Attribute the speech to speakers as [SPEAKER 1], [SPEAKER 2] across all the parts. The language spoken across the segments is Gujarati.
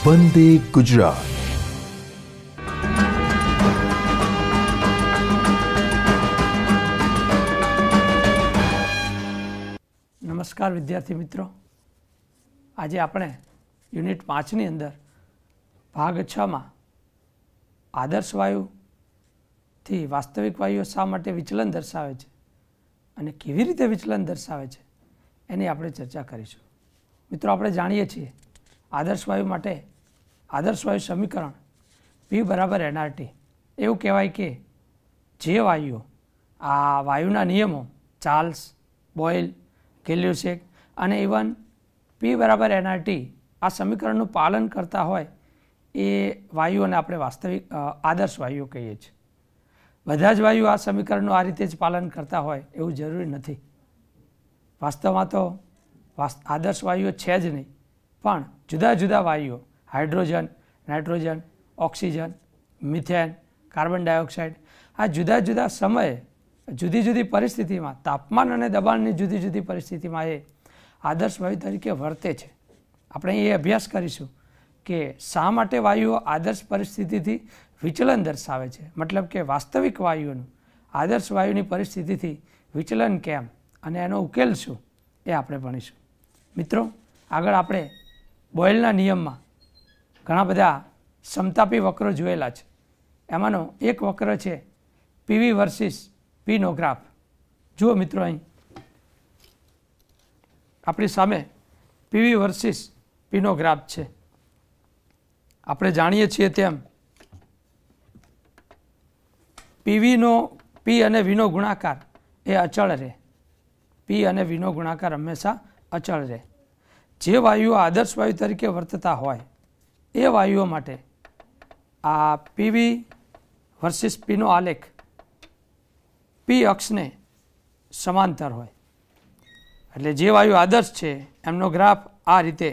[SPEAKER 1] વંદે ગુજરાત।
[SPEAKER 2] નમસ્કાર વિદ્યાર્થી મિત્રો, આજે આપણે યુનિટ 5ની અંદર ભાગ 6માં આદર્શ વાયુથી વાસ્તવિક વાયુઓ શા માટે વિચલન દર્શાવે છે અને કેવી રીતે વિચલન દર્શાવે છે એની આપણે ચર્ચા કરીશું। મિત્રો, આપણે જાણીએ છીએ આદર્શ વાયુ માટે આદર્શ વાયુ સમીકરણ P બરાબર nRT। એવું કહેવાય કે જે વાયુઓ આ વાયુના નિયમો ચાર્લ્સ, બોyle, ગેલ્યુસેક અને ઇવન P બરાબર nRT આ સમીકરણનું પાલન કરતા હોય એ વાયુઓને આપણે વાસ્તવિક આદર્શ વાયુઓ કહીએ છીએ। બધા જ વાયુઓ આ સમીકરણનું આ રીતે જ પાલન કરતા હોય એવું જરૂરી નથી। વાસ્તવમાં તો આદર્શ વાયુઓ છે જ નહીં, પણ જુદા જુદા વાયુઓ hydrogen, nitrogen, oxygen, methane, carbon dioxide આ જુદા જુદા સમયે જુદી જુદી પરિસ્થિતિમાં તાપમાન અને દબાણની જુદી જુદી પરિસ્થિતિમાં એ આદર્શ વાયુ તરીકે વર્તે છે। આપણે એ અભ્યાસ કરીશું કે શા માટે વાયુઓ આદર્શ પરિસ્થિતિથી વિચલન દર્શાવે છે, મતલબ કે વાસ્તવિક વાયુઓનું આદર્શ વાયુની પરિસ્થિતિથી વિચલન કેમ અને એનો ઉકેલ શું એ આપણે ભણીશું। મિત્રો, આગળ આપણે બોયલના નિયમમાં ઘણા બધા સમતાપી વક્રો જોયેલા છે। એમાંનો એક વક્ર છે પીવી વર્સિસ પીનો ગ્રાફ। જુઓ મિત્રો, અહીં આપણી સામે પીવી વર્સિસ પીનો ગ્રાફ છે। આપણે જાણીએ છીએ તેમ પીવીનો પી અને વીનો ગુણાકાર એ અચળ રહે। પી અને વીનો ગુણાકાર હંમેશા અચળ રહે। જે વાયુઓ આદર્શ વાયુ તરીકે વર્તતા હોય એ વાયુઓ માટે આ પીવી વર્સિસ પીનો આલેખ પી અક્ષને સમાંતર હોય, એટલે જે વાયુ આદર્શ છે એમનો ગ્રાફ આ રીતે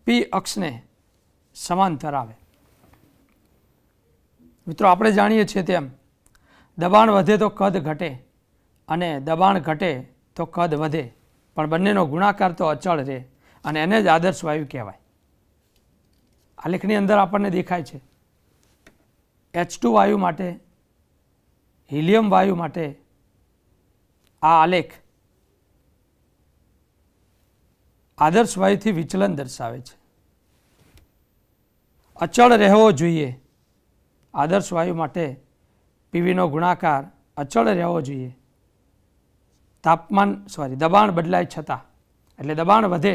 [SPEAKER 2] પી અક્ષને સમાંતર આવે। મિત્રો, આપણે જાણીએ છીએ તેમ દબાણ વધે તો કદ ઘટે અને દબાણ ઘટે તો કદ વધે, પણ બંનેનો ગુણાકાર તો અચળ રહે અને એને જ આદર્શ વાયુ કહેવાય। આલેખની અંદર આપણને દેખાય છે H2 વાયુ માટે, હિલિયમ વાયુ માટે આ આલેખ આદર્શ વાયુથી વિચલન દર્શાવે છે। અચળ રહેવો જોઈએ, આદર્શ વાયુ માટે પીવીનો ગુણાકાર અચળ રહેવો જોઈએ। દબાણ બદલાય છતાં, એટલે દબાણ વધે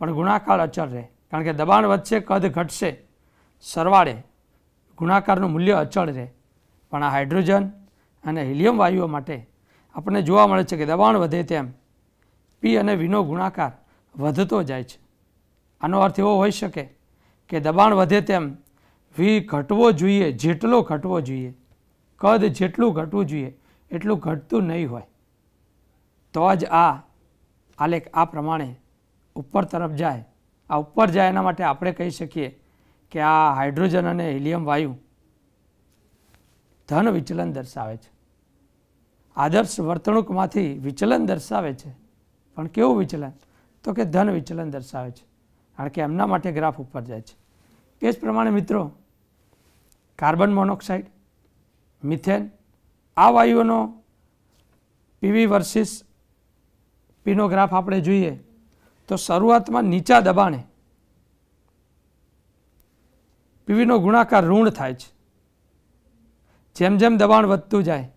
[SPEAKER 2] પણ ગુણાકાર અચળ રહે, કારણ કે દબાણ વધશે કદ ઘટશે, સરવાળે ગુણાકારનું મૂલ્ય અચળ રહે। પણ આ હાઇડ્રોજન અને હિલિયમ વાયુઓ માટે આપણને જોવા મળે છે કે દબાણ વધે તેમ પી અને વીનો ગુણાકાર વધતો જાય છે। આનો અર્થ એવો હોઈ શકે કે દબાણ વધે તેમ વી ઘટવો જોઈએ, જેટલો ઘટવો જોઈએ, કદ જેટલું ઘટવું જોઈએ એટલું ઘટતું નહીં હોય, તો જ આ આલેખ આ પ્રમાણે ઉપર તરફ જાય। આ ઉપર જાય એના માટે આપણે કહી શકીએ કે આ હાઇડ્રોજન અને હિલિયમ વાયુ ધન વિચલન દર્શાવે છે। આદર્શ વર્તણૂકમાંથી વિચલન દર્શાવે છે, પણ કેવું વિચલન? તો કે ધન વિચલન દર્શાવે છે, કારણ કે એમના માટે ગ્રાફ ઉપર જાય છે। એ જ પ્રમાણે મિત્રો, કાર્બન મોનોક્સાઇડ, મિથેન આ વાયુઓનો પીવી વર્સિસ પીનો ગ્રાફ આપણે જોઈએ તો શરૂઆતમાં નીચા દબાણે પીવીનો ગુણાકાર ઋણ થાય છે। જેમ જેમ દબાણ વધતું જાય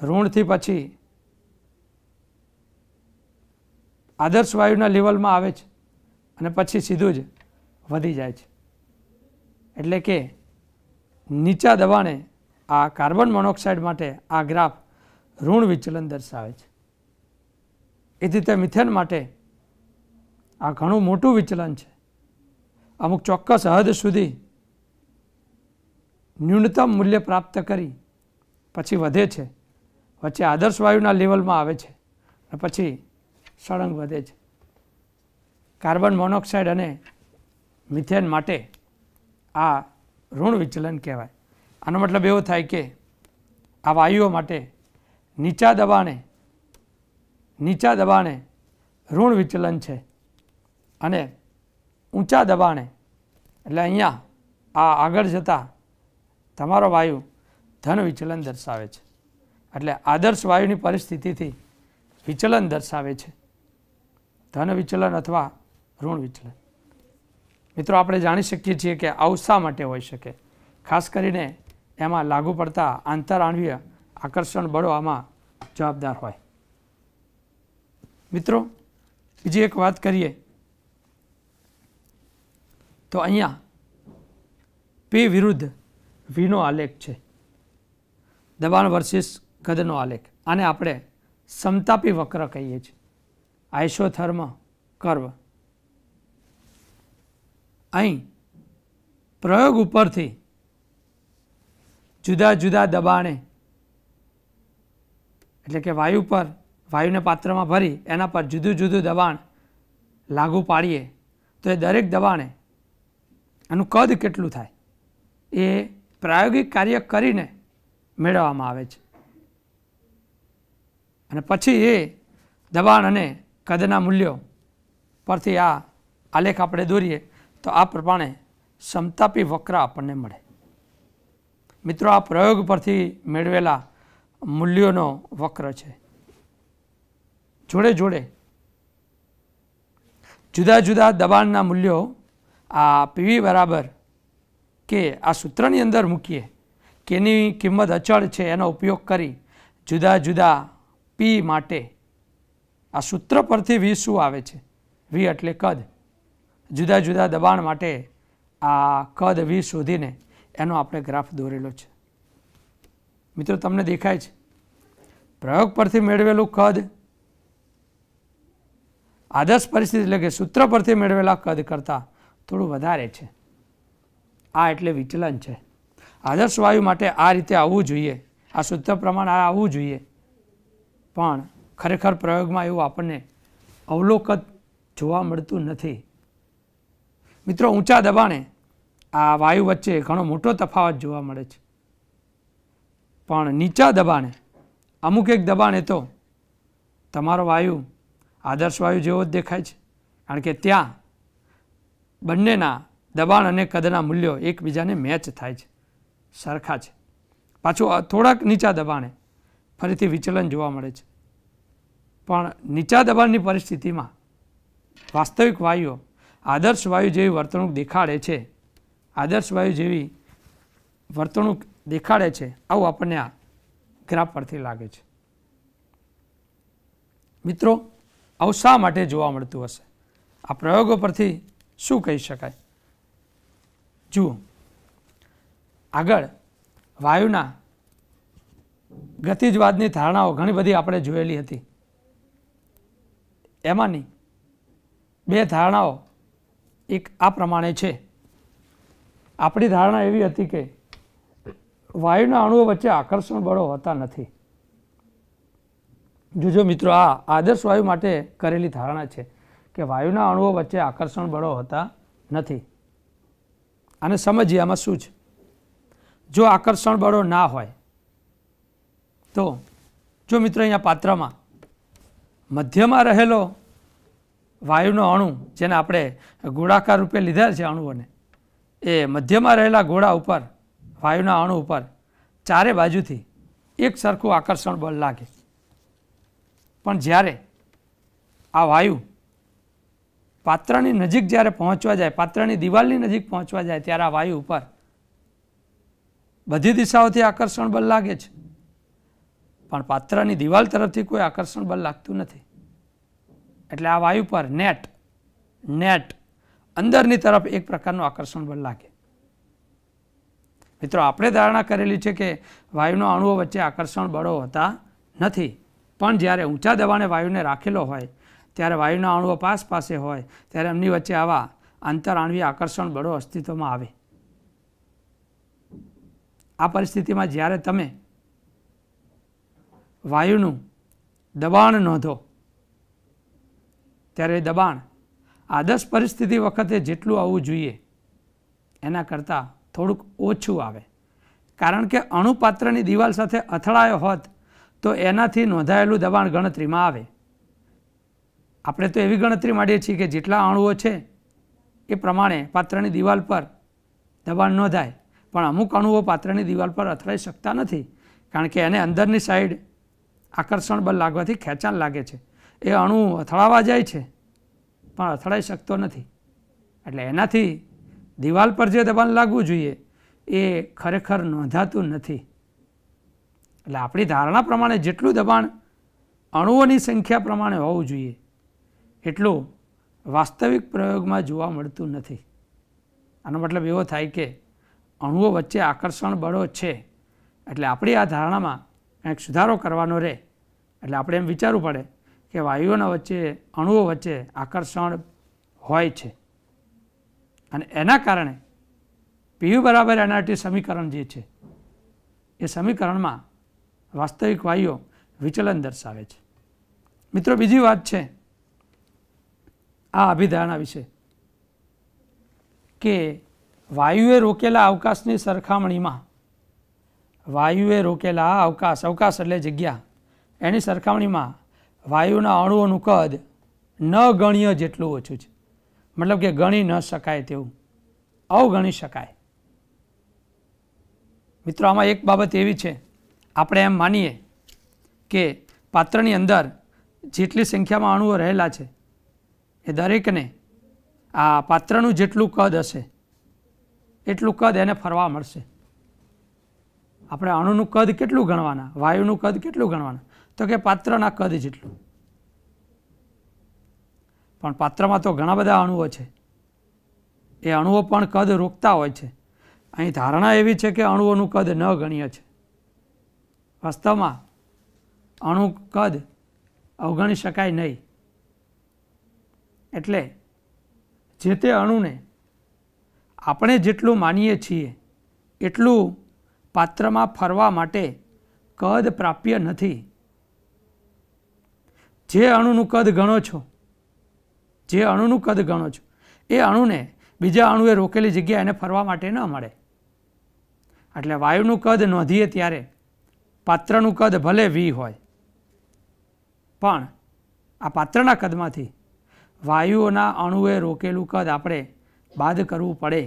[SPEAKER 2] ઋણથી પછી આદર્શ વાયુના લેવલમાં આવે છે અને પછી સીધું જ વધી જાય છે। એટલે કે નીચા દબાણે આ કાર્બન મોનોક્સાઇડ માટે આ ગ્રાફ ઋણ વિચલન દર્શાવે છે। એ રીતે મિથેન માટે આ ઘણું મોટું વિચલન છે। અમુક ચોક્કસ હદ સુધી ન્યૂનતમ મૂલ્ય પ્રાપ્ત કરી પછી વધે છે, વચ્ચે આદર્શ વાયુના લેવલમાં આવે છે અને પછી સળંગ વધે છે। કાર્બન મોનોક્સાઇડ અને મિથેન માટે આ ઋણ વિચલન કહેવાય। આનો મતલબ એવો થાય કે આ વાયુઓ માટે નીચા દબાણે ઋણ વિચલન છે અને ઊંચા દબાણે એટલે અહીંયા આ આગળ જતાં તમારો વાયુ ધન વિચલન દર્શાવે છે. એટલે આદર્શ વાયુની પરિસ્થિતિથી વિચલન દર્શાવે છે, ધન વિચલન અથવા ઋણ વિચલન. મિત્રો, આપણે જાણી શકીએ છીએ કે આવું શા માટે હોઈ શકે. ખાસ કરીને એમાં લાગુ પડતા આંતરઆણ્વીય આકર્ષણ બળો આમાં જવાબદાર હોય. મિત્રો, બીજી એક વાત કરીએ તો અહીંયા પી વિરુદ્ધ વીનો આલેખ છે, દબાણ વર્સિસ કદનો આલેખ. આને આપણે સમતાપી વક્ર કહીએ છીએ, આઇસોથર્મ કર્વ. અહીં પ્રયોગ ઉપરથી જુદા જુદા દબાણે, એટલે કે વાયુ પર, વાયુને પાત્રમાં ભરી એના પર જુદું જુદું દબાણ લાગુ પાડીએ તો એ દરેક દબાણે એનું કદ કેટલું થાય એ પ્રાયોગિક કાર્ય કરીને મેળવવામાં આવે છે. અને પછી એ દબાણ અને કદના મૂલ્યો પરથી આ આલેખ આપણે દોરીએ તો આ પ્રમાણે સમતાપી વક્ર આપણને મળે. મિત્રો, આ પ્રયોગ પરથી મેળવેલા મૂલ્યોનો વક્ર છે. જોડે જોડે જુદા જુદા દબાણના મૂલ્યો આ પીવી બરાબર કે આ સૂત્રની અંદર મૂકીએ કે એની કિંમત અચળ છે એનો ઉપયોગ કરી જુદા જુદા પી માટે આ સૂત્ર પરથી વી શું આવે છે, વી એટલે કદ, જુદા જુદા દબાણ માટે આ કદ વી શોધીને એનો આપણે ગ્રાફ દોરેલો છે. મિત્રો, તમને દેખાય છે પ્રયોગ પરથી મેળવેલું કદ આદર્શ પરિસ્થિતિ એટલે કે સૂત્ર પરથી મેળવેલા કદ કરતાં થોડું વધારે છે. આ એટલે વિચલન છે. આદર્શ વાયુ માટે આ રીતે આવવું જોઈએ, આ સૂત્ર પ્રમાણે આ આવવું જોઈએ, પણ ખરેખર પ્રયોગમાં એવું આપણને અવલોકન જોવા મળતું નથી. મિત્રો, ઊંચા દબાણે આ વાયુ વચ્ચે ઘણો મોટો તફાવત જોવા મળે છે, પણ નીચા દબાણે અમુક એક દબાણે તો તમારો વાયુ આદર્શ વાયુ જેવો જ દેખાય છે, કારણ કે ત્યાં બંનેના દબાણ અને કદના મૂલ્યો એકબીજાને મેચ થાય છે, સરખા છે. પાછું થોડાક નીચા દબાણે ફરીથી વિચલન જોવા મળે છે, પણ નીચા દબાણની પરિસ્થિતિમાં વાસ્તવિક વાયુઓ આદર્શ વાયુ જેવી વર્તણૂક દેખાડે છે, આદર્શ વાયુ જેવી વર્તણૂક દેખાડે છે. આવું આપણને આ ગ્રાફ પરથી લાગે છે. મિત્રો, આવું શા માટે જોવા મળતું હશે? આ પ્રયોગો પરથી શું કહી શકાય? જુઓ, આગળ વાયુના ગતિજવાદની ધારણાઓ ઘણી બધી આપણે જોયેલી હતી. એમાંની બે ધારણાઓ એક આ પ્રમાણે છે. આપણી ધારણા એવી હતી કે વાયુના અણુઓ વચ્ચે આકર્ષણ બળો હોતા નથી. જોજો મિત્રો, આ આદર્શ વાયુ માટે કરેલી ધારણા છે કે વાયુના અણુઓ વચ્ચે આકર્ષણ બળો હોતા નથી. આને સમજીએ આમાં શું છે. જો આકર્ષણ બળો ના હોય તો જો મિત્રો અહીંયા પાત્રમાં મધ્યમાં રહેલો વાયુનો અણુ, જેને આપણે ગોળાકાર રૂપે લીધા છે અણુઓને, એ મધ્યમાં રહેલા ગોળા ઉપર, વાયુના અણુ ઉપર ચારે બાજુથી એક સરખું આકર્ષણ બળ લાગે. પણ જ્યારે આ વાયુ પાત્રની નજીક જ્યારે પહોંચવા જાય, પાત્રની દિવાલની નજીક પહોંચવા જાય, ત્યારે આ વાયુ ઉપર બધી દિશાઓથી આકર્ષણ બળ લાગે છે, પણ પાત્રની દિવાલ તરફથી કોઈ આકર્ષણ બળ લાગતું નથી. એટલે આ વાયુ પર નેટ અંદરની તરફ એક પ્રકારનું આકર્ષણ બળ લાગે. મિત્રો, આપણે ધારણા કરેલી છે કે વાયુના અણુઓ વચ્ચે આકર્ષણ બળો હોતા નથી, પણ જ્યારે ઊંચા દબાણે વાયુને રાખેલો હોય ત્યારે વાયુના અણુઓ પાસે હોય ત્યારે એમની વચ્ચે આવા આંતરઆણ્વીય આકર્ષણ બળો અસ્તિત્વમાં આવે. આ પરિસ્થિતિમાં જ્યારે તમે વાયુનું દબાણ નોંધો ત્યારે દબાણ આદર્શ પરિસ્થિતિ વખતે જેટલું આવવું જોઈએ એના કરતાં થોડુંક ઓછું આવે, કારણ કે અણુપાત્રની દિવાલ સાથે અથડાયો હોત તો એનાથી નોંધાયેલું દબાણ ગણતરીમાં આવે. આપણે તો એવી ગણતરી માંડીએ છીએ કે જેટલા અણુઓ છે એ પ્રમાણે પાત્રની દિવાલ પર દબાણ નોંધાય, પણ અમુક અણુઓ પાત્રની દિવાલ પર અથડાઈ શકતા નથી, કારણ કે એને અંદરની સાઈડ આકર્ષણ બળ લાગવાથી ખેંચાણ લાગે છે. એ અણુ અથડાવા જાય છે પણ અથડાઈ શકતો નથી. એટલે એનાથી દિવાલ પર જે દબાણ લાગવું જોઈએ એ ખરેખર નોંધાતું નથી. એટલે આપણી ધારણા પ્રમાણે જેટલું દબાણ અણુઓની સંખ્યા પ્રમાણે હોવું જોઈએ એટલું વાસ્તવિક પ્રયોગમાં જોવા મળતું નથી. આનો મતલબ એવો થાય કે અણુઓ વચ્ચે આકર્ષણ બળો છે, એટલે આપણી આ ધારણામાં કંઈક સુધારો કરવાનો રહે. એટલે આપણે એમ વિચારવું પડે કે વાયુઓના વચ્ચે અણુઓ વચ્ચે આકર્ષણ હોય છે, અને એના કારણે PU બરાબર nRT સમીકરણ જે છે એ સમીકરણમાં વાસ્તવિક વાયુઓ વિચલન દર્શાવે છે. મિત્રો, બીજી વાત છે આ અભિધારણા વિશે કે વાયુએ રોકેલા અવકાશની સરખામણીમાં અવકાશ એટલે જગ્યા, એની સરખામણીમાં વાયુના અણુઓનું કદ ન ગણ્ય જેટલું ઓછું છે. મતલબ કે ગણી ન શકાય તેવું, અવગણી શકાય. મિત્રો, આમાં એક બાબત એવી છે, આપણે એમ માનીએ કે પાત્રની અંદર જેટલી સંખ્યામાં અણુઓ રહેલા છે એ દરેકને આ પાત્રનું જેટલું કદ હશે એટલું કદ એને ફરવા મળશે. આપણે અણુનું કદ કેટલું ગણવાના, વાયુનું કદ કેટલું ગણવાના, તો કે પાત્રના કદ જેટલું. પણ પાત્રમાં તો ઘણા બધા અણુઓ છે, એ અણુઓ પણ કદ રોકતા હોય છે. અહીં ધારણા એવી છે કે અણુઓનું કદ ન ગણ્ય છે. વાસ્તવમાં અણુ કદ અવગણી શકાય નહીં. એટલે જે તે અણુને આપણે જેટલું માનીએ છીએ એટલું પાત્રમાં ફરવા માટે કદ પ્રાપ્ય નથી. જે અણુનું કદ ગણો છો એ અણુને બીજા અણુએ રોકેલી જગ્યા એને ફરવા માટે ન મળે. એટલે વાયુનું કદ નોંધીએ ત્યારે પાત્રનું કદ ભલે V હોય, પણ આ પાત્રના કદમાંથી વાયુઓના અણુએ રોકેલું કદ આપણે બાદ કરવું પડે.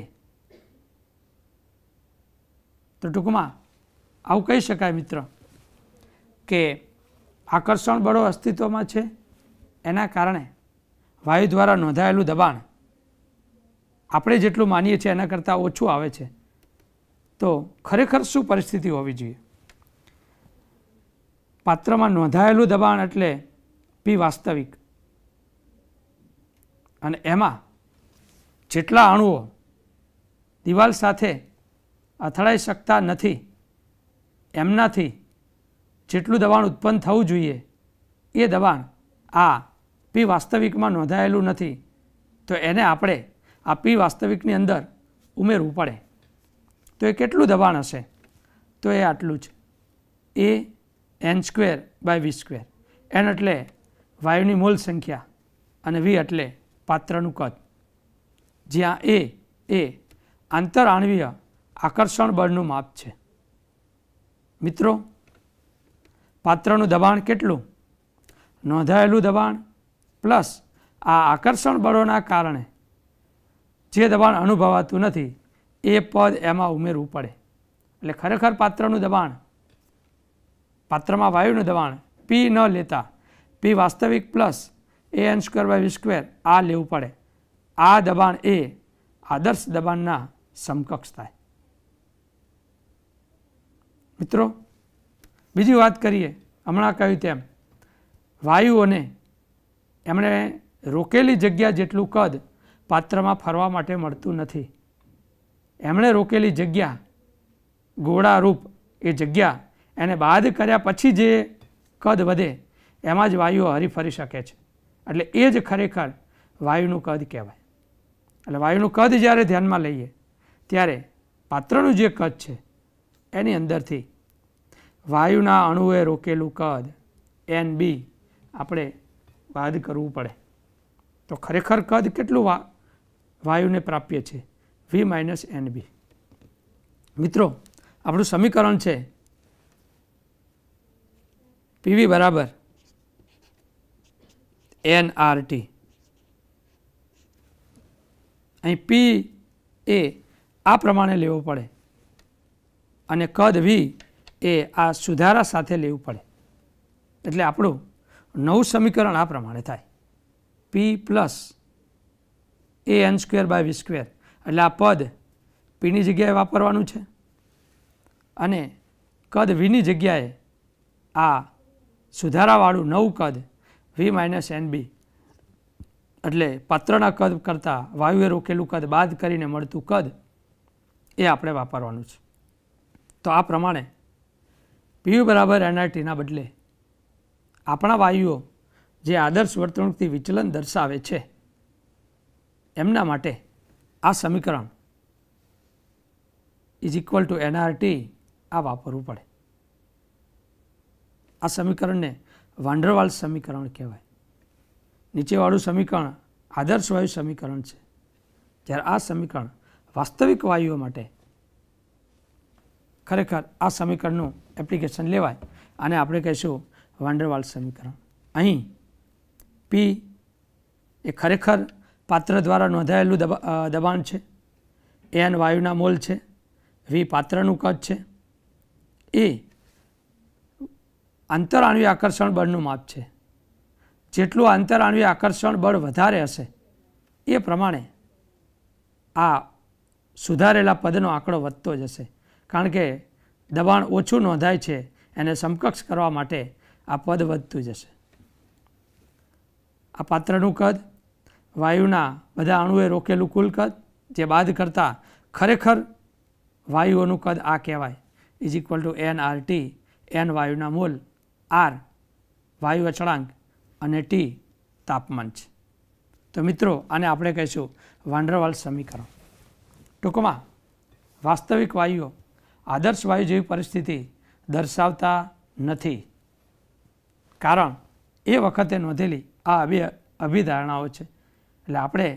[SPEAKER 2] તો ટૂંકમાં આવું કહી શકાય મિત્ર કે આકર્ષણ બળો અસ્તિત્વમાં છે, એના કારણે વાયુ દ્વારા નોંધાયેલું દબાણ આપણે જેટલું માનીએ છીએ એના કરતાં ઓછું આવે છે. તો ખરેખર શું પરિસ્થિતિ હોવી જોઈએ? પાત્રમાં નોંધાયેલું દબાણ એટલે P વાસ્તવિક, અને એમાં જેટલા અણુઓ દિવાલ સાથે અથડાઈ શકતા નથી એમનાથી જેટલું દબાણ ઉત્પન્ન થવું જોઈએ એ દબાણ આ P વાસ્તવિકમાં નોંધાયેલું નથી, તો એને આપણે આ P વાસ્તવિકની અંદર ઉમેરવું પડે. તો એ કેટલું દબાણ હશે? તો એ આટલું છે, AN²/V². N એટલે વાયુની મોલ સંખ્યા અને V એટલે પાત્રનું કદ, જ્યાં A એ આંતરઆણવીય આકર્ષણ બળનું માપ છે. મિત્રો, પાત્રનું દબાણ કેટલું? નોંધાયેલું દબાણ પ્લસ આ આકર્ષણ બળોના કારણે જે દબાણ અનુભવાતું નથી એ પદ એમાં ઉમેરવું પડે. એટલે ખરેખર પાત્રનું દબાણ, પાત્રમાં વાયુનું દબાણ P ન લેતા P વાસ્તવિક પ્લસ AN²/V² આ લેવું પડે. આ દબાણ એ આદર્શ દબાણના સમકક્ષ થાય. મિત્રો, બીજી વાત કરીએ, હમણાં કહ્યું તેમ વાયુઓને એમણે રોકેલી જગ્યા જેટલું કદ પાત્રમાં ફરવા માટે મળતું નથી. એમણે રોકેલી જગ્યા ગોળારૂપ એ જગ્યા એને બાદ કર્યા પછી જે કદ વધે એમાં જ વાયુઓ હરીફરી શકે છે. એટલે એ જ ખરેખર વાયુનું કદ કહેવાય. એટલે વાયુનું કદ જ્યારે ધ્યાનમાં લઈએ ત્યારે પાત્રનું જે કદ છે એની અંદરથી વાયુના અણુએ રોકેલું કદ NB આપણે બાદ કરવું પડે. તો ખરેખર કદ કેટલું વાયુને પ્રાપ્ય છે? V - NB. મિત્રો, આપણું સમીકરણ છે PV બરાબર nRT. અહીં P એ આ પ્રમાણે લેવો પડે અને કદ વી એ આ સુધારા સાથે લેવું પડે. એટલે આપણું નવું સમીકરણ આ પ્રમાણે થાય, પી પ્લસ an²/v². એટલે આ પદ પીની જગ્યાએ વાપરવાનું છે અને કદ વીની જગ્યાએ આ સુધારાવાળું નવું કદ v-nb, એટલે પાત્રના કદ કરતાં વાયુએ રોકેલું કદ બાદ કરીને મળતું કદ એ આપણે વાપરવાનું છે. તો આ પ્રમાણે PU બરાબર nRTના બદલે આપણા વાયુઓ જે આદર્શ વર્તણૂકથી વિચલન દર્શાવે છે એમના માટે આ સમીકરણ = nRT આ વાપરવું પડે. આ સમીકરણને વાન ડર વાલ્સ સમીકરણ કહેવાય. નીચેવાળું સમીકરણ આદર્શ વાયુ સમીકરણ છે, જ્યારે આ સમીકરણ વાસ્તવિક વાયુઓ માટે ખરેખર આ સમીકરણનું એપ્લિકેશન લેવાય અને આપણે કહીશું વાન ડર વાલ્સ સમીકરણ. અહીં પી એ ખરેખર પાત્ર દ્વારા નોંધાયેલું દબાણ છે, એન વાયુના મોલ છે, વી પાત્રનું કદ છે, એ આંતરઆણ્વીય આકર્ષણ બળનું માપ છે. જેટલું આંતરઆણ્વીય આકર્ષણ બળ વધારે હશે એ પ્રમાણે આ સુધારેલા પદનો આંકડો વધતો જશે, કારણ કે દબાણ ઓછું નોંધાય છે એને સમકક્ષ કરવા માટે આ પદ વધતું જશે. આ પાત્રનું કદ વાયુના બધા અણુએ રોકેલું કુલ કદ જે બાદ કરતાં ખરેખર વાયુઓનું કદ આ કહેવાય, = nRT. n વાયુના મોલ, R વાયુ અચળાંક અને T તાપમાન છે. તો મિત્રો આને આપણે કહીશું વાન ડર વાલ્સ સમીકરણ. ટૂંકમાં વાસ્તવિક વાયુઓ આદર્શ વાયુ જેવી પરિસ્થિતિ દર્શાવતા નથી, કારણ એ વખતે નોંધેલી આ અભિધારણાઓ છે. એટલે આપણે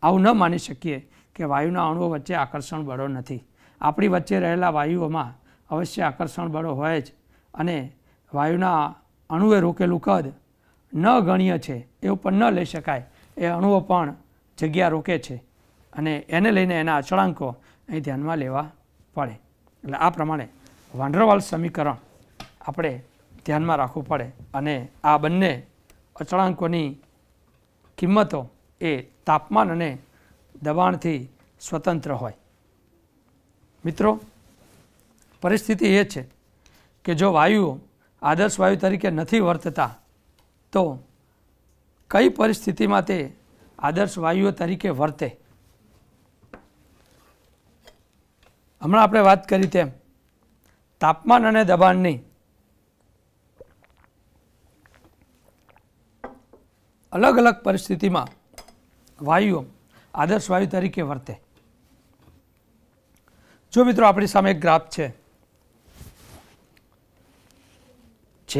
[SPEAKER 2] આવું ન માની શકીએ કે વાયુના અણુઓ વચ્ચે આકર્ષણ બળો નથી. આપણી વચ્ચે રહેલા વાયુઓમાં અવશ્ય આકર્ષણ બળો હોય જ, અને વાયુના અણુએ રોકેલું કદ ન ગણ્ય છે એવું પણ ન લઈ શકાય. એ અણુઓ પણ જગ્યા રોકે છે અને એને લઈને એના અચળાંકો અહીં ધ્યાનમાં લેવા પડે. એટલે આ પ્રમાણે વાન ડર વાલ્સ સમીકરણ આપણે ધ્યાનમાં રાખવું પડે અને આ બંને અચળાંકોની કિંમતો એ તાપમાન અને દબાણથી સ્વતંત્ર હોય. મિત્રો, પરિસ્થિતિ એ છે કે જો વાયુઓ આદર્શ વાયુ તરીકે નથી વર્તતા તો કઈ પરિસ્થિતિમાં તે આદર્શ વાયુઓ તરીકે વર્તે? હમણાં આપણે વાત કરી તેમ તાપમાન અને દબાણની અલગ અલગ પરિસ્થિતિમાં વાયુઓ આદર્શ વાયુ તરીકે વર્તે. જો મિત્રો આપણી સામે એક ગ્રાફ છે, Z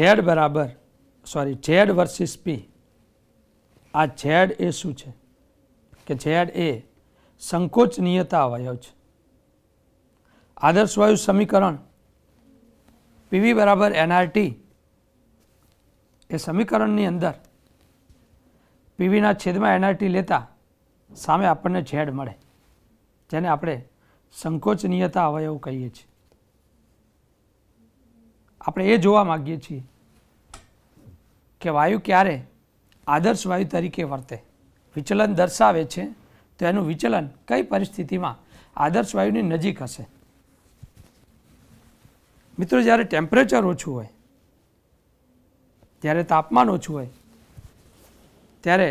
[SPEAKER 2] વર્સિસ P. આ Z એ શું છે કે Z એ સંકોચનીયતા અવયવ છે. આદર્શ વાયુ સમીકરણ PV બરાબર nRT એ સમીકરણની અંદર પીવીના છેદમાં nRT લેતા સામે આપણને Z મળે, જેને આપણે સંકોચનીયતા અવયવ કહીએ છીએ. આપણે એ જોવા માગીએ છીએ કે વાયુ ક્યારે આદર્શ વાયુ તરીકે વર્તે, વિચલન દર્શાવે છે તો એનું વિચલન કઈ પરિસ્થિતિમાં આદર્શ વાયુની નજીક હશે. મિત્રો, જ્યારે ટેમ્પરેચર ઓછું હોય, જ્યારે તાપમાન ઓછું હોય, ત્યારે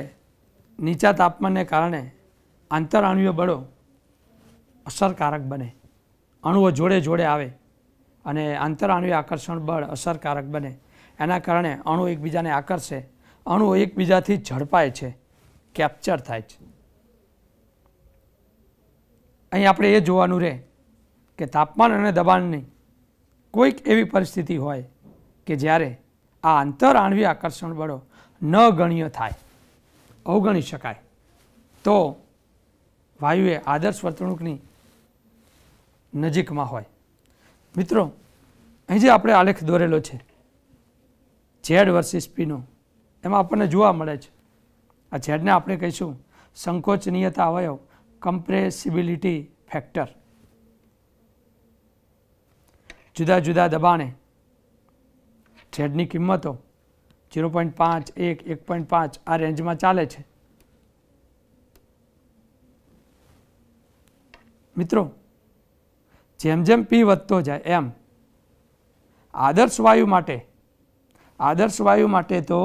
[SPEAKER 2] નીચા તાપમાનને કારણે આંતરઆણ્વીય બળો અસરકારક બને, અણુઓ જોડે જોડે આવે અને આંતરઆણ્વીય આકર્ષણ બળ અસરકારક બને. એના કારણે અણુ એકબીજાને આકર્ષે, અણુઓ એકબીજાથી ઝડપાય છે, કેપ્ચર થાય છે. અહીં આપણે એ જોવાનું રહે કે તાપમાન અને દબાણની કોઈક એવી પરિસ્થિતિ હોય કે જ્યારે આ આંતરઆણ્વીય આકર્ષણ બળો ન ગણ્ય થાય, અવગણી શકાય, તો વાયુએ આદર્શ વર્તણૂકની નજીકમાં હોય. મિત્રો, અહીં જે આપણે આલેખ દોરેલો છે Z વર્સિસ Pનો, એમાં આપણને જોવા મળે છે આ ઝેડને આપણે કહીશું સંકોચનીયતા અવયવ, કમ્પ્રેસિબિલિટી ફેક્ટર. જુદા જુદા દબાણે ઝેડની કિંમતો 0.5, 1, 1.5 આ રેન્જમાં ચાલે છે. મિત્રો, જેમ જેમ પી વધતો જાય એમ આદર્શ વાયુ માટે તો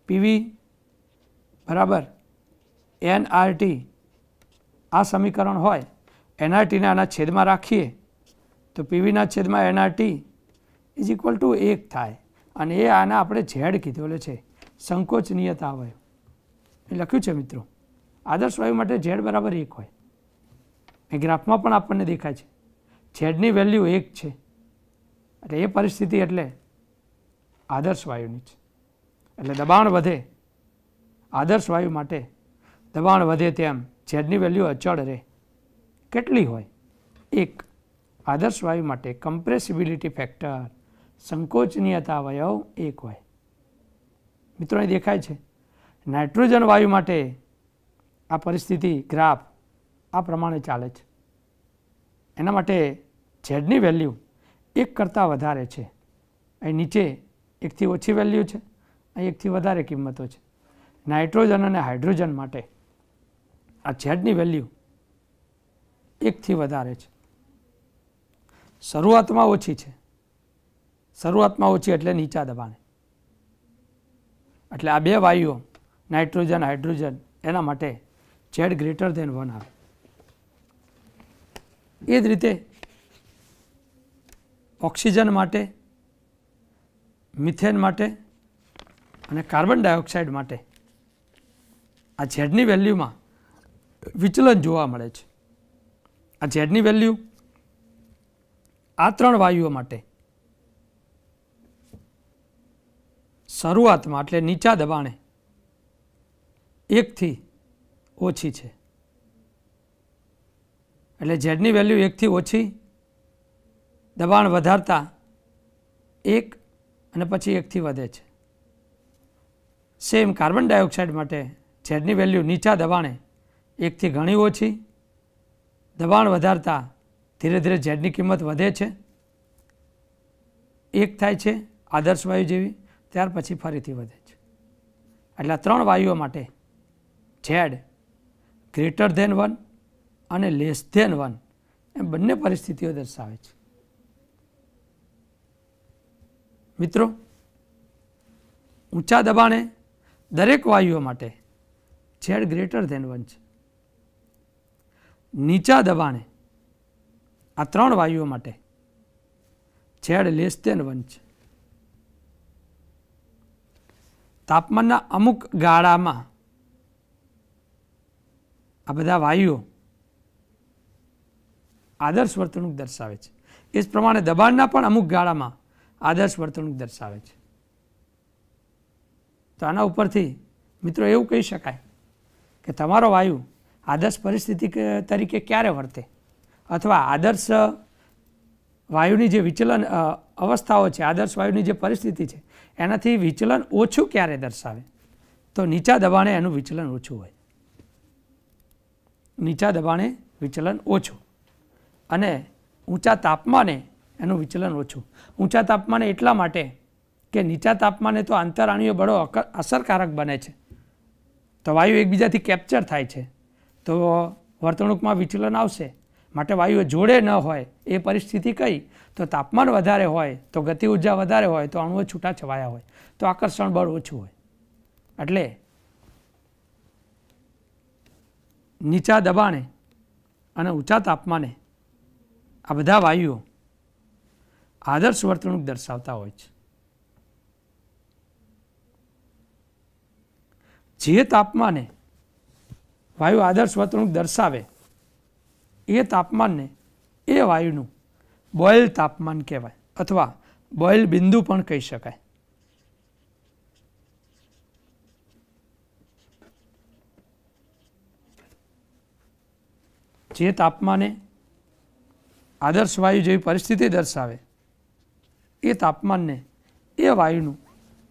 [SPEAKER 2] પીવી બરાબર એનઆરટી આ સમીકરણ હોય. એનઆરટીને આના છેદમાં રાખીએ તો પીવીના છેદમાં એનઆરટી ઇઝ ઇક્વલ ટુ 1 થાય. અને એ આના આપણે ઝેડ કીધેલો છે, સંકોચનીયતા અવયવ એ લખ્યું છે. મિત્રો, આદર્શ વાયુ માટે ઝેડ બરાબર 1 હોય. એ ગ્રાફમાં પણ આપણને દેખાય છે. ઝેડની વેલ્યુ 1 છે એટલે એ પરિસ્થિતિ એટલે આદર્શ વાયુની છે. એટલે દબાણ વધે, આદર્શ વાયુ માટે દબાણ વધે તેમ ઝેડની વેલ્યુ અચળ રહે. કેટલી હોય? 1. આદર્શ વાયુ માટે કમ્પ્રેસિબિલિટી ફેક્ટર સંકોચનીયતા અવયવ 1 હોય. મિત્રો, અહીં દેખાય છે નાઇટ્રોજન વાયુ માટે આ પરિસ્થિતિ ગ્રાફ આ પ્રમાણે ચાલે છે. એના માટે ઝેડની વેલ્યુ 1 કરતાં વધારે છે. અહીં નીચે 1 થી ઓછી વેલ્યુ છે, અહીં 1 થી વધારે કિંમતો છે. નાઇટ્રોજન અને હાઇડ્રોજન માટે આ ઝેડની વેલ્યુ 1 થી વધારે છે. શરૂઆતમાં ઓછી છે, શરૂઆતમાં ઓછી એટલે નીચા દબાણે. એટલે આ બે વાયુઓ નાઇટ્રોજન હાઇડ્રોજન એના માટે ઝેડ ગ્રેટર ધેન 1 આવે. એ જ રીતે ઓક્સિજન માટે, મિથેન માટે અને કાર્બન ડાયોક્સાઇડ માટે આ ઝેડની વેલ્યુમાં વિચલન જોવા મળે છે. આ ઝેડની વેલ્યુ આ 3 વાયુઓ માટે શરૂઆતમાં એટલે નીચા દબાણે 1 થી ઓછી છે. એટલે ઝેડની વેલ્યુ 1 થી ઓછી, દબાણ વધારતા 1 અને પછી 1 થી વધે છે. સેમ કાર્બન ડાયોક્સાઇડ માટે ઝેડની વેલ્યુ નીચા દબાણે 1 થી ઘણી ઓછી, દબાણ વધારતા ધીરે ધીરે ઝેડની કિંમત વધે છે, 1 થાય છે આદર્શ વાયુ જેવી, ત્યાર પછી ફરીથી વધે છે. એટલે આ 3 વાયુઓ માટે ઝેડ ગ્રેટર ધેન 1 અને લેસ ધેન 1 એમ બંને પરિસ્થિતિઓ દર્શાવે છે. મિત્રો, ઊંચા દબાણે દરેક વાયુઓ માટે ઝેડ ગ્રેટર ધેન 1 છે. નીચા દબાણે આ 3 વાયુઓ માટે ઝેડ લેસ ધેન 1 છે. તાપમાનના અમુક ગાળામાં આ બધા વાયુઓ આદર્શ વર્તણૂક દર્શાવે છે. એ જ પ્રમાણે દબાણના પણ અમુક ગાળામાં આદર્શ વર્તણૂક દર્શાવે છે. તો આના ઉપરથી મિત્રો એવું કહી શકાય કે તમારો વાયુ આદર્શ પરિસ્થિતિ તરીકે ક્યારે વર્તે, અથવા આદર્શ વાયુની જે વિચલન અવસ્થાઓ છે, આદર્શ વાયુની જે પરિસ્થિતિ છે એનાથી વિચલન ઓછું ક્યારે દર્શાવે, તો નીચા દબાણે એનું વિચલન ઓછું હોય. નીચા દબાણે વિચલન ઓછું અને ઊંચા તાપમાને એનું વિચલન ઓછું. ઊંચા તાપમાને એટલા માટે કે નીચા તાપમાને તો આંતરાણુય બળો અસરકારક બને છે, તો વાયુ એકબીજાથી કેપ્ચર થાય છે, તો વર્તણૂકમાં વિચલન આવશે. માટે વાયુઓ જોડે ન હોય એ પરિસ્થિતિ કઈ, તો તાપમાન વધારે હોય તો ગતિ ઉર્જા વધારે હોય તો અણુઓ છૂટા છવાયા હોય તો આકર્ષણ બળ ઓછું હોય. એટલે નીચા દબાણે અને ઊંચા તાપમાને આ બધા વાયુઓ આદર્શ વર્તણૂક દર્શાવતા હોય છે. જે તાપમાને વાયુ આદર્શ વર્તણૂક દર્શાવે એ તાપમાનને એ વાયુનું બોઇલ તાપમાન કહેવાય, અથવા બોઇલ બિંદુ પણ કહી શકાય. જે તાપમાને આદર્શ વાયુ જેવી પરિસ્થિતિ દર્શાવે એ તાપમાનને એ વાયુનું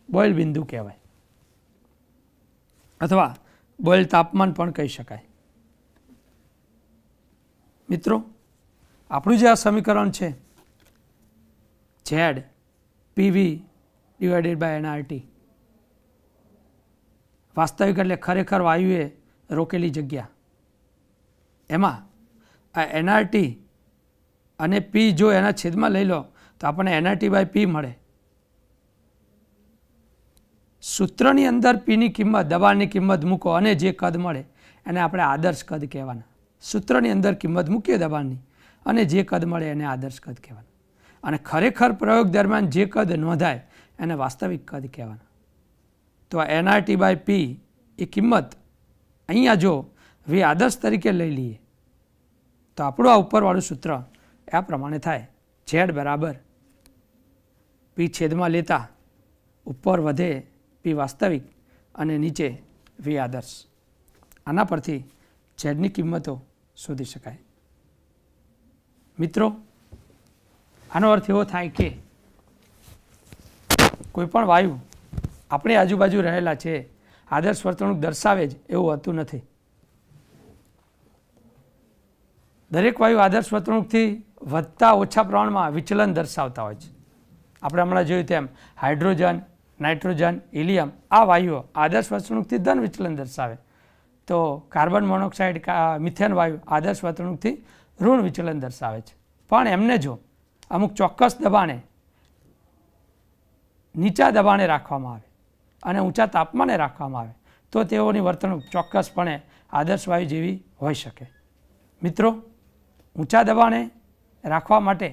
[SPEAKER 2] બોઇલ બિંદુ કહેવાય, અથવા બોઇલ તાપમાન પણ કહી શકાય. મિત્રો, આપણું જે આ સમીકરણ છે Z PV divided by NRT. વાસ્તવિક એટલે ખરેખર વાયુએ રોકેલી જગ્યા. એમાં આ એનઆરટી અને પી જો એના છેદમાં લઈ લો તો આપણને એનઆરટી બાય પી મળે. સૂત્રની અંદર પીની કિંમત, દબાણની કિંમત મૂકો અને જે કદ મળે એને આપણે આદર્શ કદ કહેવાના. સૂત્રની અંદર કિંમત મૂકીએ દબાણની અને જે કદ મળે એને આદર્શ કદ કહેવાના. અને ખરેખર પ્રયોગ દરમિયાન જે કદ નોંધાય એને વાસ્તવિક કદ કહેવાના. તો એનઆરટી બાય પી એ કિંમત અહીંયા જો વી આદર્શ તરીકે લઈ લઈએ તો આપણું આ ઉપરવાળું સૂત્ર આ પ્રમાણે થાય. ઝેડ બરાબર પી છેદમાં લેતા ઉપર વધે પી વાસ્તવિક અને નીચે વી આદર્શ. આના પરથી ઝેડની કિંમતો શોધી શકાય. મિત્રો, આનો અર્થ એવો થાય કે કોઈપણ વાયુ આપણી આજુબાજુ રહેલા છે આદર્શ વર્તણૂક દર્શાવે જ એવું હોતું નથી. દરેક વાયુ આદર્શ વર્તણૂકથી વધતા ઓછા પ્રમાણમાં વિચલન દર્શાવતા હોય છે. આપણે હમણાં જોયું તેમ હાઇડ્રોજન, નાઇટ્રોજન, હિલિયમ આ વાયુઓ આદર્શ વર્તણૂકથી ધન વિચલન દર્શાવે, તો કાર્બન મોનોક્સાઇડ, મિથેન વાયુ આદર્શ વર્તણૂકથી ઋણ વિચલન દર્શાવે છે. પણ એમને જો અમુક ચોક્કસ દબાણે, નીચા દબાણે રાખવામાં આવે અને ઊંચા તાપમાને રાખવામાં આવે તો તેઓની વર્તણૂક ચોક્કસપણે આદર્શ વાયુ જેવી હોઈ શકે. મિત્રો, ઊંચા દબાણે રાખવા માટે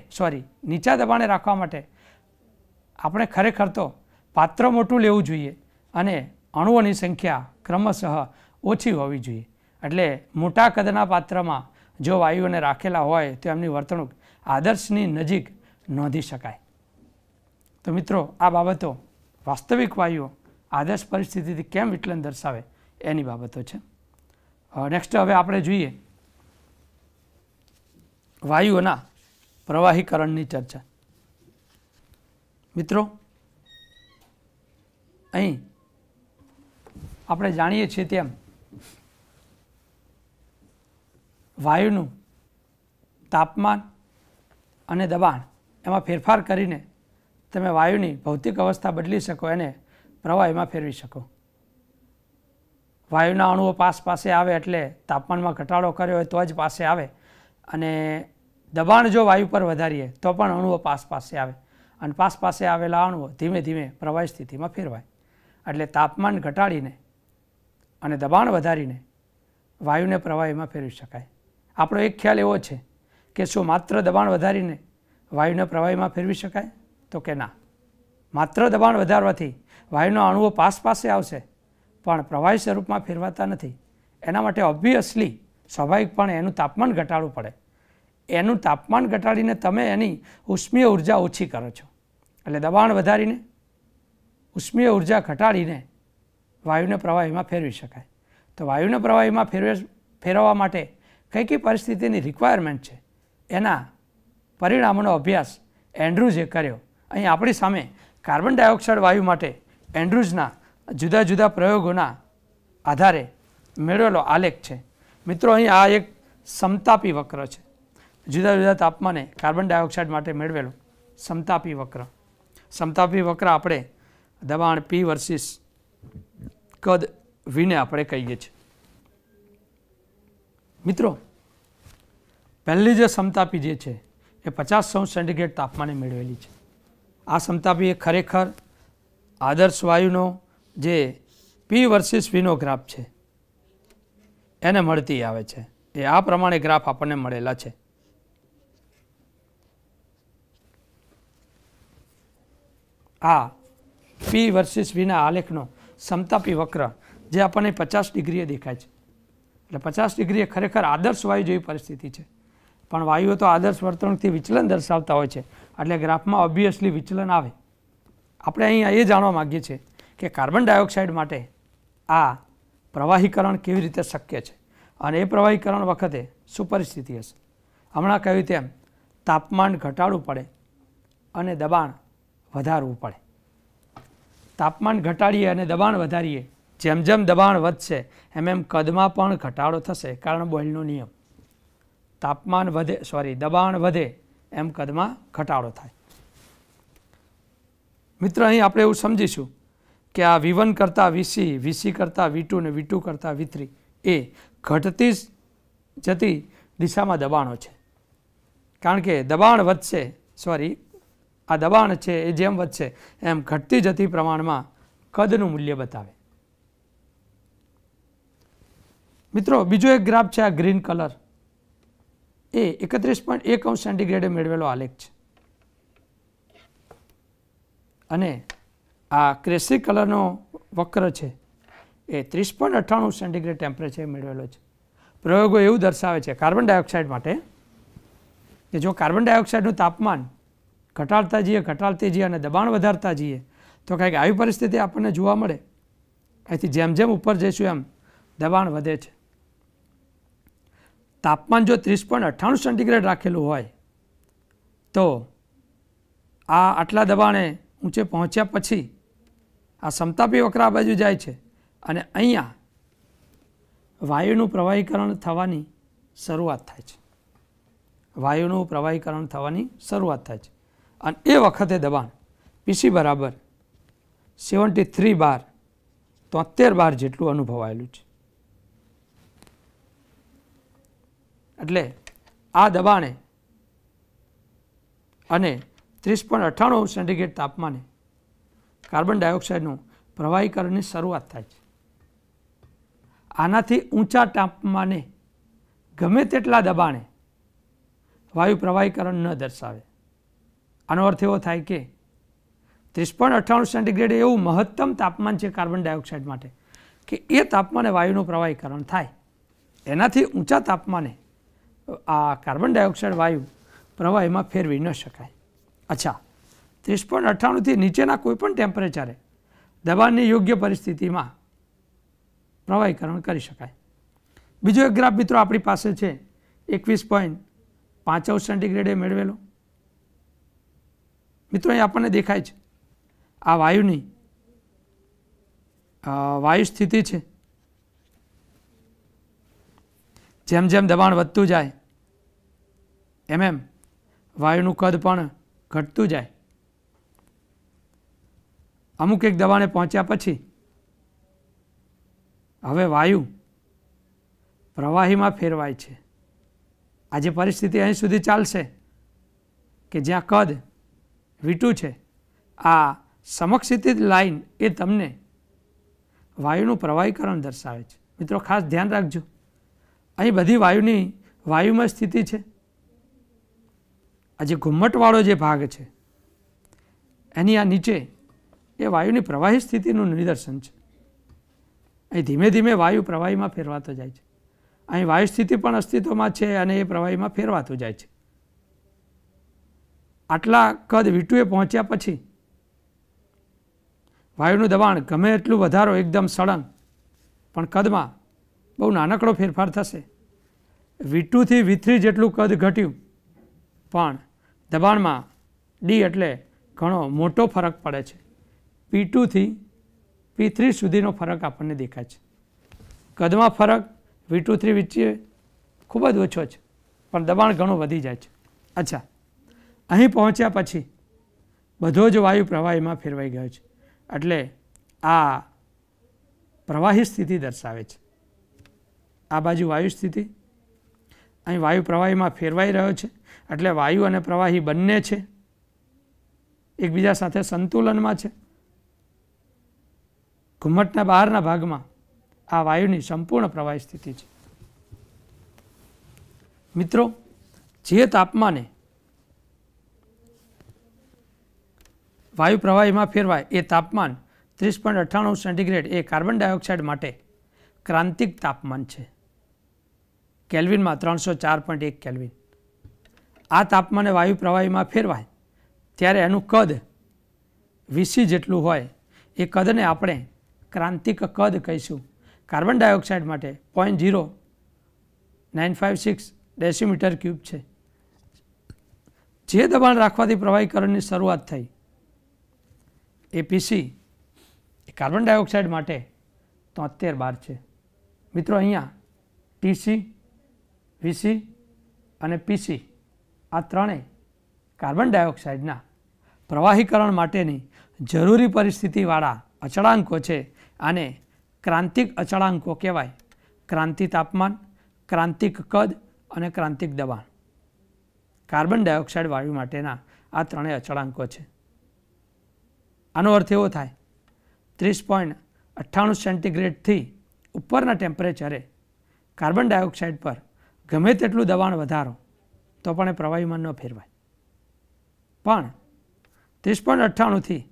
[SPEAKER 2] નીચા દબાણે રાખવા માટે આપણે ખરેખર તો પાત્ર મોટું લેવું જોઈએ અને અણુઓની સંખ્યા ક્રમશઃ ઓછી હોવી જોઈએ. એટલે મોટા કદના પાત્રમાં જો વાયુઓને રાખેલા હોય તો એમની વર્તણૂક આદર્શની નજીક નોંધી શકાય. તો મિત્રો, આ બાબતો વાસ્તવિક વાયુઓ આદર્શ પરિસ્થિતિથી કેમ વિચલન દર્શાવે એની બાબતો છે. નેક્સ્ટ હવે આપણે જોઈએ વાયુઓના પ્રવાહીકરણની ચર્ચા. મિત્રો, અહીં આપણે જાણીએ છીએ તેમ વાયુનું તાપમાન અને દબાણ એમાં ફેરફાર કરીને તમે વાયુની ભૌતિક અવસ્થા બદલી શકો, એને પ્રવાહીમાં ફેરવી શકો. વાયુના અણુઓ પાસે આવે એટલે તાપમાનમાં ઘટાડો કર્યો હોય તો જ પાસે આવે, અને દબાણ જો વાયુ પર વધારીએ તો પણ અણુઓ પાસે આવે, અને પાસે આવેલા અણુઓ ધીમે ધીમે પ્રવાહી સ્થિતિમાં ફેરવાય. એટલે તાપમાન ઘટાડીને અને દબાણ વધારીને વાયુને પ્રવાહીમાં ફેરવી શકાય. આપણો એક ખ્યાલ એવો છે કે શું માત્ર દબાણ વધારીને વાયુને પ્રવાહીમાં ફેરવી શકાય? તો કે ના, માત્ર દબાણ વધારવાથી વાયુના અણુઓ પાસે આવશે પણ પ્રવાહી સ્વરૂપમાં ફેરવાતા નથી. એના માટે ઓબ્વિયસલી સ્વાભાવિકપણે એનું તાપમાન ઘટાડવું પડે. એનું તાપમાન ઘટાડીને તમે એની ઉષ્મીય ઉર્જા ઓછી કરો છો. એટલે દબાણ વધારીને ઉષ્મીય ઉર્જા ઘટાડીને વાયુને પ્રવાહીમાં ફેરવી શકાય. તો વાયુને પ્રવાહીમાં ફેરવવા માટે કઈ પરિસ્થિતિની રિક્વાયરમેન્ટ છે એના પરિણામોનો અભ્યાસ એન્ડ્રુઝે કર્યો. અહીં આપણી સામે કાર્બન ડાયોક્સાઇડ વાયુ માટે એન્ડ્રુઝના જુદા જુદા પ્રયોગોના આધારે મેળવેલો આલેખ છે. મિત્રો, અહીં આ એક સમતાપી વક્ર છે. જુદા જુદા તાપમાને કાર્બન ડાયોક્સાઇડ માટે મેળવેલો સમતાપી વક્ર. સમતાપી વક્ર આપણે દબાણ પી વર્સિસ કદ વીને આપણે કહીએ છીએ. મિત્રો, પહેલી જે સમતાપી જે છે એ 50°C તાપમાને મેળવેલી છે. આ સમતાપી એ ખરેખર આદર્શ વાયુનો જે પી વર્સિસ વીનો ગ્રાફ છે એને મળતી આવે છે. એ આ પ્રમાણે ગ્રાફ આપણને મળેલા છે. આ પી વર્સિસ વીના આલેખનો સમતાપી વક્ર જે આપણને 50° દેખાય છે. એટલે 50° એ ખરેખર આદર્શ વાયુ જેવી પરિસ્થિતિ છે. પણ વાયુઓ તો આદર્શ વર્તણૂકથી વિચલન દર્શાવતા હોય છે, એટલે ગ્રાફમાં ઓબ્વિયસલી વિચલન આવે. આપણે અહીંયા એ જાણવા માગીએ છીએ કે કાર્બન ડાયોક્સાઇડ માટે આ પ્રવાહીકરણ કેવી રીતે શક્ય છે અને એ પ્રવાહીકરણ વખતે શું પરિસ્થિતિ હશે. હમણાં કહ્યું તેમ તાપમાન ઘટાડવું પડે અને દબાણ વધારવું પડે. તાપમાન ઘટાડીએ અને દબાણ વધારીએ, જેમ જેમ દબાણ વધશે એમ કદમાં પણ ઘટાડો થશે, કારણ બોયલનો નિયમ. તાપમાન વધે દબાણ વધે એમ કદમાં ઘટાડો થાય. મિત્રો અહીં આપણે એવું સમજીશું કે આ V1 કરતાં VC, VC કરતાં V2 અને V2 કરતાં V3 એ ઘટતી જતી દિશામાં દબાણો છે. કારણ કે દબાણ વધશે, આ દબાણ છે એ જેમ વધશે એમ ઘટતી જતી પ્રમાણમાં કદનું મૂલ્ય બતાવે. મિત્રો બીજો એક ગ્રાફ છે, આ ગ્રીન કલર એ 31.1 સેન્ટીગ્રેડે મેળવેલો આલેખ છે અને આ ક્રેસી કલરનો વક્ર છે એ 30.98 સેન્ટીગ્રેડ ટેમ્પરેચર મેળવેલો છે. પ્રયોગો એવું દર્શાવે છે કાર્બન ડાયોક્સાઇડ માટે કે જો કાર્બન ડાયોક્સાઇડનું તાપમાન ઘટાડતા જઈએ અને દબાણ વધારતા જઈએ તો કંઈક આવી પરિસ્થિતિ આપણને જોવા મળે. અહીંથી જેમ જેમ ઉપર જઈશું એમ દબાણ વધે છે. તાપમાન જો 30.98 સેન્ટીગ્રેડ રાખેલું હોય તો આ આટલા દબાણે ઊંચે પહોંચ્યા પછી આ સમતાપી વક્ર આ બાજુ જાય છે અને અહીંયા વાયુનું પ્રવાહીકરણ થવાની શરૂઆત થાય છે. વાયુનું પ્રવાહીકરણ થવાની શરૂઆત થાય છે અને એ વખતે દબાણ PC બરાબર 73 બાર 73 બાર જેટલું અનુભવાયેલું છે. એટલે આ દબાણે અને 30.98 સેન્ટીગ્રેડ તાપમાને કાર્બન ડાયોક્સાઇડનું પ્રવાહીકરણની શરૂઆત થાય છે. આનાથી ઊંચા તાપમાને ગમે તેટલા દબાણે વાયુ પ્રવાહીકરણ ન દર્શાવે. આનો અર્થ એવો થાય કે 30.98 સેન્ટીગ્રેડ એવું મહત્તમ તાપમાન છે કાર્બન ડાયોક્સાઇડ માટે કે એ તાપમાને વાયુનું પ્રવાહીકરણ થાય. એનાથી ઊંચા તાપમાને આ કાર્બન ડાયોક્સાઇડ વાયુ પ્રવાહીમાં ફેરવી ન શકાય. અચ્છા, 30.98થી નીચેના કોઈપણ ટેમ્પરેચરે દબાણની યોગ્ય પરિસ્થિતિમાં પ્રવાહીકરણ કરી શકાય. બીજો એક ગ્રાફ મિત્રો આપણી પાસે છે 21.5 સેન્ટીગ્રેડે મેળવેલો. મિત્રો અહીં આપણને દેખાય છે આ વાયુની વાયુ સ્થિતિ છે. જેમ જેમ દબાણ વધતું જાય એમ વાયુનું કદ પણ ઘટતું જાય. અમુક એક દબાણે પહોંચ્યા પછી હવે વાયુ પ્રવાહીમાં ફેરવાય છે. આ જે પરિસ્થિતિ અહીં સુધી ચાલશે કે જ્યાં કદ V2 છે, આ સમક્ષિતિજ લાઈન એ તમને વાયુનું પ્રવાહીકરણ દર્શાવે છે. મિત્રો ખાસ ધ્યાન રાખજો, અહીં બધી વાયુની વાયુમય સ્થિતિ છે. આ જે ઘુમ્મટવાળો જે ભાગ છે એની આ નીચે એ વાયુની પ્રવાહી સ્થિતિનું નિદર્શન છે. અહીં ધીમે ધીમે વાયુ પ્રવાહીમાં ફેરવાતો જાય છે. અહીં વાયુ સ્થિતિ પણ અસ્તિત્વમાં છે અને એ પ્રવાહીમાં ફેરવાતું જાય છે. આટલા કદ V2 એ પહોંચ્યા પછી વાયુનું દબાણ ગમે એટલું વધારો એકદમ સળંગ પણ કદમાં બહુ નાનકડો ફેરફાર થશે. V2 થી V3 જેટલું કદ ઘટ્યું પણ દબાણમાં D એટલે ઘણો મોટો ફરક પડે છે. P2 થી P3 સુધીનો ફરક આપણને દેખાય છે. કદમાં ફરક V2 થી વચ્ચે ખૂબ જ ઓછો છે પણ દબાણ ઘણું વધી જાય છે. અચ્છા, અહીં પહોંચ્યા પછી બધો જ વાયુ પ્રવાહીમાં ફેરવાઈ ગયો છે એટલે આ પ્રવાહી સ્થિતિ દર્શાવે છે. આ બાજુ વાયુ સ્થિતિ, અહીં વાયુ પ્રવાહીમાં ફેરવાઈ રહ્યો છે એટલે વાયુ અને પ્રવાહી બંને છે એકબીજા સાથે સંતુલનમાં છે. ઘુમ્મટના બહારના ભાગમાં આ વાયુની સંપૂર્ણ પ્રવાહી સ્થિતિ છે. મિત્રો, જે તાપમાને વાયુ પ્રવાહીમાં ફેરવાય એ તાપમાન 30.98 સેન્ટીગ્રેડ એ કાર્બન ડાયોક્સાઇડ માટે ક્રાંતિક તાપમાન છે. કેલ્વિનમાં 304.1 કેલ્વિન. આ તાપમાને વાયુ પ્રવાહીમાં ફેરવાય ત્યારે એનું કદ VC જેટલું હોય એ કદને આપણે ક્રાંતિક કદ કહીશું. કાર્બન ડાયોક્સાઇડ માટે 0.0956 ડેસીમીટર ક્યુબ છે. જે દબાણ રાખવાથી પ્રવાહીકરણની શરૂઆત થઈ એ PC એ કાર્બન ડાયોક્સાઇડ માટે 73 બાર છે. મિત્રો અહીંયા TC, VC અને PC આ ત્રણેય કાર્બન ડાયોક્સાઇડના પ્રવાહીકરણ માટેની જરૂરી પરિસ્થિતિવાળા અચળાંકો છે આને ક્રાંતિક અચળાંકો કહેવાય. ક્રાંતિ તાપમાન, ક્રાંતિક કદ અને ક્રાંતિક દબાણ. કાર્બન ડાયોક્સાઇડ વાયુ માટેના આ ત્રણેય અચળાંકો છે. આનો અર્થ એવો થાય 30.98 સેન્ટીગ્રેડથી ઉપરના ટેમ્પરેચરે કાર્બન ડાયોક્સાઇડ પર ગમે તેટલું દબાણ વધારો તો પણ એ પ્રવાહીમાં ન ફેરવાય. પણ 30.98થી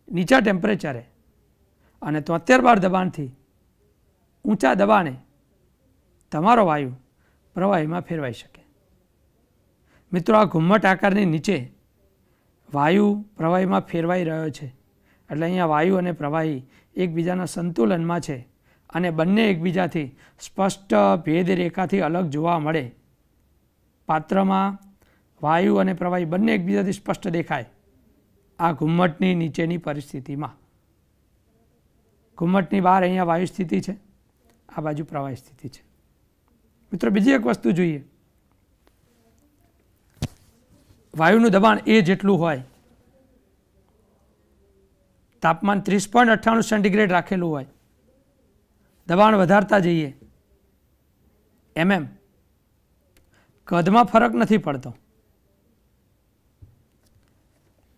[SPEAKER 2] નીચા ટેમ્પરેચરે અને 73 બાર દબાણથી ઊંચા દબાણે તમારો વાયુ પ્રવાહીમાં ફેરવાઈ શકે. મિત્રો, આ ઘુમ્મટ આકારની નીચે વાયુ પ્રવાહીમાં ફેરવાઈ રહ્યો છે એટલે અહીંયા વાયુ અને પ્રવાહી એકબીજાના સંતુલનમાં છે અને બંને એકબીજાથી સ્પષ્ટ ભેદ રેખાથી અલગ જોવા મળે. પાત્રમાં વાયુ અને પ્રવાહી બંને એકબીજાથી સ્પષ્ટ દેખાય આ ઘુમ્મટની નીચેની પરિસ્થિતિમાં. ઘુમ્મટની બહાર અહીંયા વાયુ સ્થિતિ છે, આ બાજુ પ્રવાહી સ્થિતિ છે. મિત્રો, બીજી એક વસ્તુ જોઈએ. વાયુનું દબાણ એ જેટલું હોય, તાપમાન 30.98 સેન્ટીગ્રેડ રાખેલું હોય, દબાણ વધારતા જઈએ કદમાં ફરક નથી પડતો.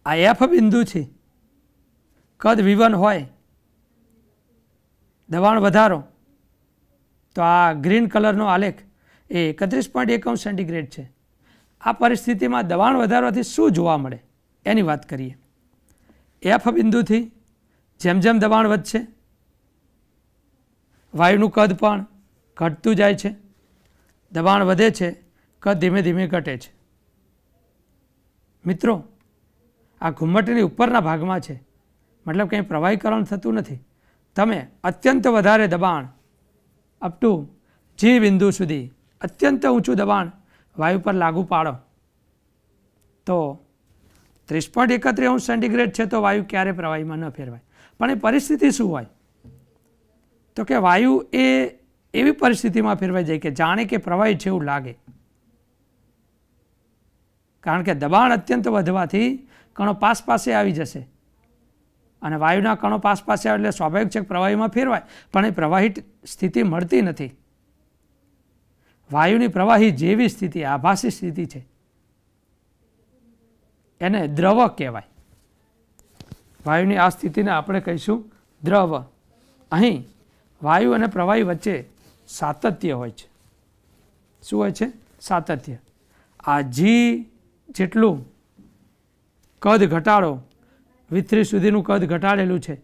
[SPEAKER 2] આ એફ બિંદુ છે, કદ V1 હોય, દબાણ વધારો તો આ ગ્રીન કલરનો આલેખ એ 31.1 સેન્ટીગ્રેડ છે. આ પરિસ્થિતિમાં દબાણ વધારવાથી શું જોવા મળે એની વાત કરીએ. એફ બિંદુથી જેમ જેમ દબાણ વધશે વાયુનું કદ પણ ઘટતું જાય છે, દબાણ વધે છે, કદ ધીમે ધીમે ઘટે છે. મિત્રો, આ ઘુમ્મટની ઉપરના ભાગમાં છે, મતલબ કંઈ પ્રવાહીકરણ થતું નથી. તમે અત્યંત વધારે દબાણ અપ ટુ જી બિંદુ સુધી અત્યંત ઊંચું દબાણ વાયુ પર લાગુ પાડો તો 30.31 સેન્ટીગ્રેડ છે તો વાયુ ક્યારે પ્રવાહીમાં ન ફેરવાય. પણ એ પરિસ્થિતિ શું હોય તો કે વાયુ એ એવી પરિસ્થિતિમાં ફેરવાઈ જાય કે જાણે કે પ્રવાહી છે એવું લાગે. કારણ કે દબાણ અત્યંત વધવાથી કણો પાસે આવી જશે અને વાયુના કણો પાસે આવે એટલે સ્વાભાવિક છે કે પ્રવાહીમાં ફેરવાય, પણ એ પ્રવાહી સ્થિતિ મળતી નથી. વાયુની પ્રવાહી જેવી સ્થિતિ આભાસી સ્થિતિ છે એને દ્રવ કહેવાય. વાયુની આ સ્થિતિને આપણે કહીશું દ્રવ. અહીં વાયુ અને પ્રવાહી વચ્ચે સાતત્ય હોય છે. શું હોય છે? સાતત્ય. આ જી જેટલું કદ ઘટાડો, V3 સુધીનું કદ ઘટાડેલું છે.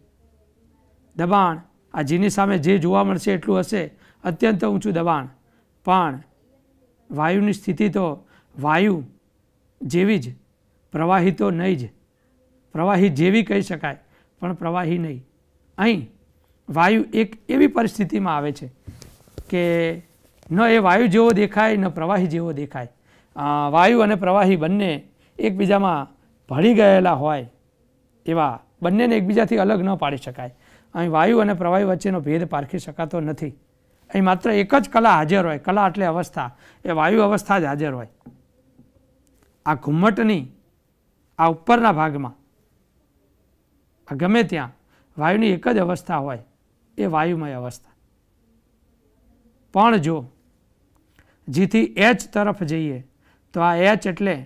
[SPEAKER 2] દબાણ આ જીની સામે જે જોવા મળશે એટલું હશે, અત્યંત ઊંચું દબાણ. પણ વાયુની સ્થિતિ તો વાયુ જેવી જ, પ્રવાહી તો નહીં જ. પ્રવાહી જેવી કહી શકાય પણ પ્રવાહી નહીં. અહીં વાયુ એક એવી પરિસ્થિતિમાં આવે છે કે ન એ વાયુ જેવો દેખાય ન પ્રવાહી જેવો દેખાય. વાયુ અને પ્રવાહી બંને એકબીજામાં ભળી ગયેલા હોય એવા, બંનેને એકબીજાથી અલગ ન પાડી શકાય. અહીં વાયુ અને પ્રવાહી વચ્ચેનો ભેદ પારખી શકાતો નથી. અહીં માત્ર એક જ કલા હાજર હોય. કલા એટલે અવસ્થા, એ વાયુ અવસ્થા જ હાજર હોય. આ ઘુમ્મટની આ ઉપરના ભાગમાં આ ગમે ત્યાં વાયુની એક જ અવસ્થા હોય, એ વાયુમય અવસ્થા. પણ જો જીથી એચ તરફ જઈએ તો આ એચ એટલે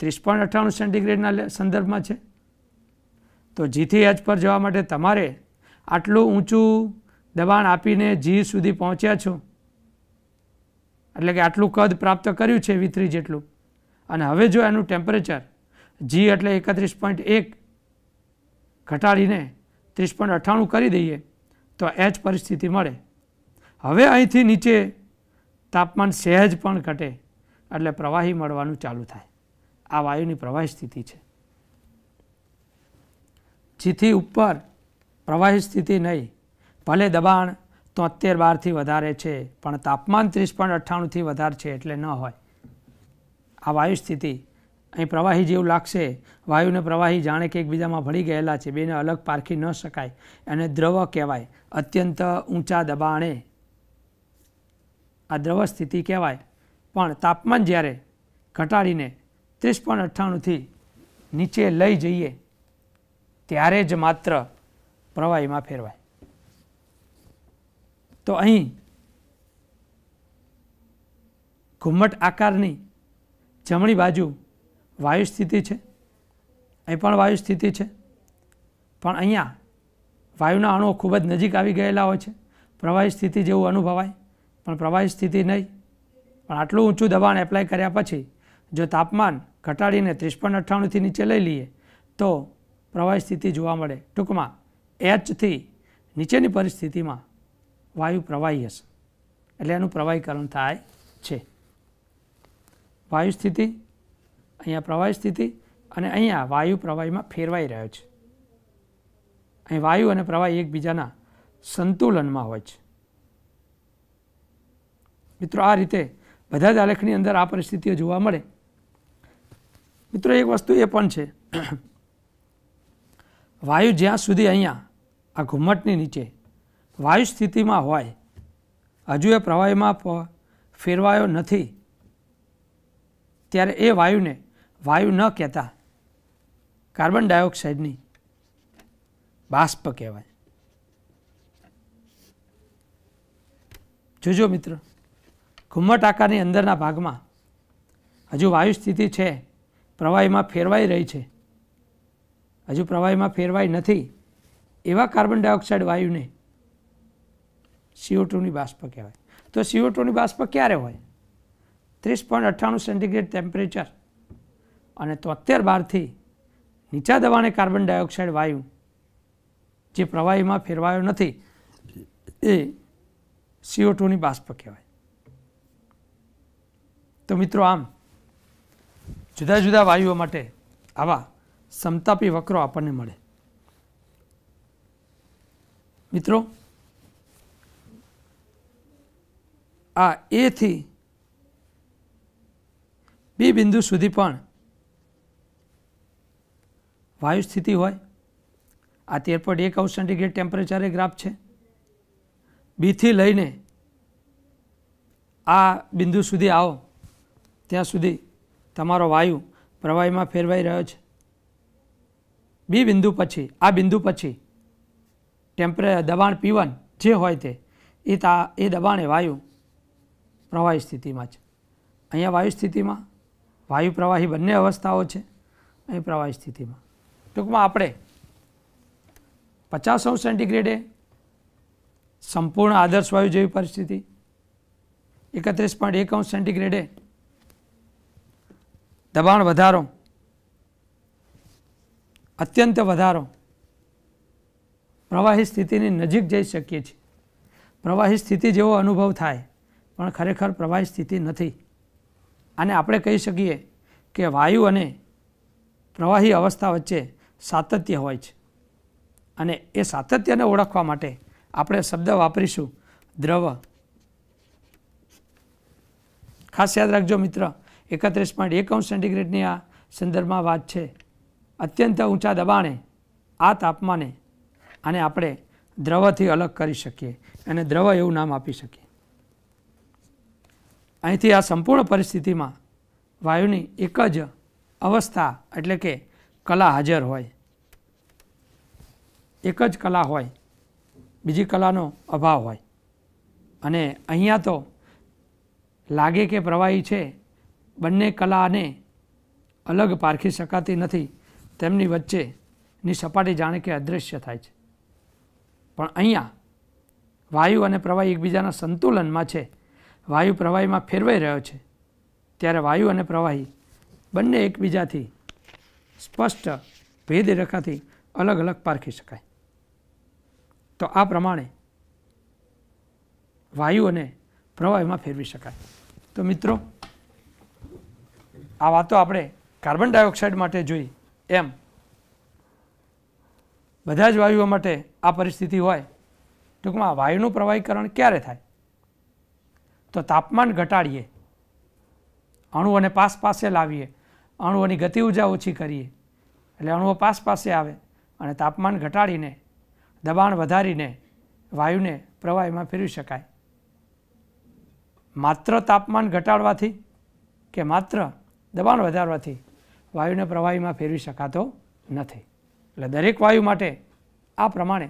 [SPEAKER 2] 30.98 સેન્ટીગ્રેડના સંદર્ભમાં છે. તો જીથી એચ પર જવા માટે તમારે આટલું ઊંચું દબાણ આપીને જી સુધી પહોંચ્યા છો, એટલે કે આટલું કદ પ્રાપ્ત કર્યું છે V3 જેટલું, અને હવે જો એનું ટેમ્પરેચર જી એટલે 31.1 ઘટાડીને 30.98 કરી દઈએ તો એચ પરિસ્થિતિ મળે. હવે અહીંથી નીચે તાપમાન સહેજ પણ ઘટે એટલે પ્રવાહી મળવાનું ચાલુ થાય. આ વાયુની પ્રવાહી સ્થિતિ છે. જીથી ઉપર પ્રવાહી સ્થિતિ નહીં, ભલે દબાણ 73 બારથી વધારે છે પણ તાપમાન 30.98થી વધારે છે એટલે ન હોય. આ વાયુ સ્થિતિ અહીં પ્રવાહી જેવું લાગશે. વાયુ અને પ્રવાહી જાણે કે એકબીજામાં ભળી ગયેલા છે, બેને અલગ પારખી ન શકાય, એને દ્રવ કહેવાય. અત્યંત ઊંચા દબાણે આ દ્રવ સ્થિતિ કહેવાય. પણ તાપમાન જ્યારે ઘટાડીને 30.98થી નીચે લઈ જઈએ ત્યારે જ માત્ર પ્રવાહીમાં ફેરવાય. તો અહીં ઘુમ્મટ આકારની જમણી બાજુ વાયુ સ્થિતિ છે, અહીં પણ વાયુ સ્થિતિ છે, પણ અહીંયા વાયુના અણુઓ ખૂબ જ નજીક આવી ગયેલા હોય છે. પ્રવાહી સ્થિતિ જેવું અનુભવાય, પણ પ્રવાહી સ્થિતિ નહીં. પણ આટલું ઊંચું દબાણ એપ્લાય કર્યા પછી જો તાપમાન ઘટાડીને 30.98થી નીચે લઈ લઈએ તો પ્રવાહી સ્થિતિ જોવા મળે. ટૂંકમાં Hથી નીચેની પરિસ્થિતિમાં વાયુ પ્રવાહી હશે, એટલે એનું પ્રવાહીકરણ થાય છે. વાયુ સ્થિતિ, અહીંયા પ્રવાહી સ્થિતિ, અને અહીંયા વાયુ પ્રવાહીમાં ફેરવાઈ રહ્યો છે. અહીં વાયુ અને પ્રવાહી એકબીજાના સંતુલનમાં હોય છે. મિત્રો, આ રીતે બધા જ આલેખની અંદર આ પરિસ્થિતિઓ જોવા મળે. મિત્રો, એક વસ્તુ એ પણ છે, વાયુ જ્યાં સુધી અહીંયા આ ઘુમ્મટની નીચે વાયુ સ્થિતિમાં હોય, હજુ એ પ્રવાહીમાં ફેરવાયો નથી, ત્યારે એ વાયુને વાયુ ન કહેતા કાર્બન ડાયોક્સાઇડની બાષ્પ કહેવાય. જોજો મિત્ર, ઘુમ્મટ આકારની અંદરના ભાગમાં હજુ વાયુ સ્થિતિ છે, પ્રવાહીમાં ફેરવાઈ રહી છે. હજુ પ્રવાહીમાં ફેરવાઈ નથી એવા કાર્બન ડાયોક્સાઇડ વાયુને CO2ની બાષ્પ કહેવાય. તો CO2ની બાષ્પ ક્યારે હોય? 30.98 સેન્ટીગ્રેડ ટેમ્પરેચર અને 73 બારથી નીચા દબાણે કાર્બન ડાયોક્સાઇડ વાયુ જે પ્રવાહીમાં ફેરવાયો નથી એ CO2ની બાષ્પ કહેવાય. તો મિત્રો, આમ જુદા જુદા વાયુઓ માટે આવા સમતાપી વક્રો આપણને મળે. મિત્રો, આ A થી B બિંદુ સુધી પણ વાયુ સ્થિતિ હોય. આ 13.1 સેન્ટીગ્રેડ ટેમ્પરેચરે ગ્રાફ છે. બીથી લઈને આ બિંદુ સુધી આવો ત્યાં સુધી તમારો વાયુ પ્રવાહીમાં ફેરવાઈ રહ્યો છે. બી બિંદુ પછી, આ બિંદુ પછી દબાણ P1 જે હોય તે એ દબાણે વાયુ પ્રવાહી સ્થિતિમાં છે. અહીંયા વાયુ સ્થિતિમાં વાયુ પ્રવાહી બંને અવસ્થાઓ છે. અહીં પ્રવાહી સ્થિતિમાં ટૂંકમાં આપણે 50 સેન્ટીગ્રેડે સંપૂર્ણ આદર્શ વાયુ જેવી પરિસ્થિતિ, 31.1 સેન્ટીગ્રેડે દબાણ વધારો, અત્યંત વધારો, પ્રવાહી સ્થિતિની નજીક જઈ શકીએ છીએ. પ્રવાહી સ્થિતિ જેવો અનુભવ થાય પણ ખરેખર પ્રવાહી સ્થિતિ નથી. આને આપણે કહી શકીએ કે વાયુ અને પ્રવાહી અવસ્થા વચ્ચે સાતત્ય હોય છે, અને એ સાતત્યને ઓળખવા માટે આપણે શબ્દ વાપરીશું દ્રવ. ખાસ યાદ રાખજો મિત્ર, 31.1 સેન્ટીગ્રેડની આ સંદર્ભમાં વાત છે. અત્યંત ઊંચા દબાણે આ તાપમાને આને આપણે દ્રવથી અલગ કરી શકીએ અને દ્રવ એવું નામ આપી શકીએ. અહીંથી આ સંપૂર્ણ પરિસ્થિતિમાં વાયુની એક જ અવસ્થા એટલે કે કલા હાજર હોય, એક જ કલા હોય, બીજી કલાનો અભાવ હોય. અને અહીંયા તો લાગે કે પ્રવાહી છે, બંને કલાને અલગ પારખી શકાતી નથી, તેમની વચ્ચેની સપાટી જાણે કે અદૃશ્ય થાય છે. પણ અહીંયા વાયુ અને પ્રવાહી એકબીજાના સંતુલનમાં છે. વાયુ પ્રવાહીમાં ફેરવાઈ રહ્યો છે, ત્યારે વાયુ અને પ્રવાહી બંને એકબીજાથી સ્પષ્ટ ભેદ રેખાથી અલગ અલગ પારખી શકાય. તો આ પ્રમાણે વાયુ અને પ્રવાહીમાં ફેરવી શકાય. તો મિત્રો, આ વાતો આપણે કાર્બન ડાયોક્સાઇડ માટે જોઈ, એમ બધા જ વાયુઓ માટે આ પરિસ્થિતિ હોય. ટૂંકમાં વાયુનું પ્રવાહીકરણ ક્યારે થાય? તો તાપમાન ઘટાડીએ, અણુઓને પાસે લાવીએ, અણુઓની ગતિ ઊર્જા ઓછી કરીએ એટલે અણુઓ પાસે આવે, અને તાપમાન ઘટાડીને દબાણ વધારીને વાયુને પ્રવાહીમાં ફેરવી શકાય. માત્ર તાપમાન ઘટાડવાથી કે માત્ર દબાણ વધારવાથી વાયુને પ્રવાહીમાં ફેરવી શકાતો નથી. એટલે દરેક વાયુ માટે આ પ્રમાણે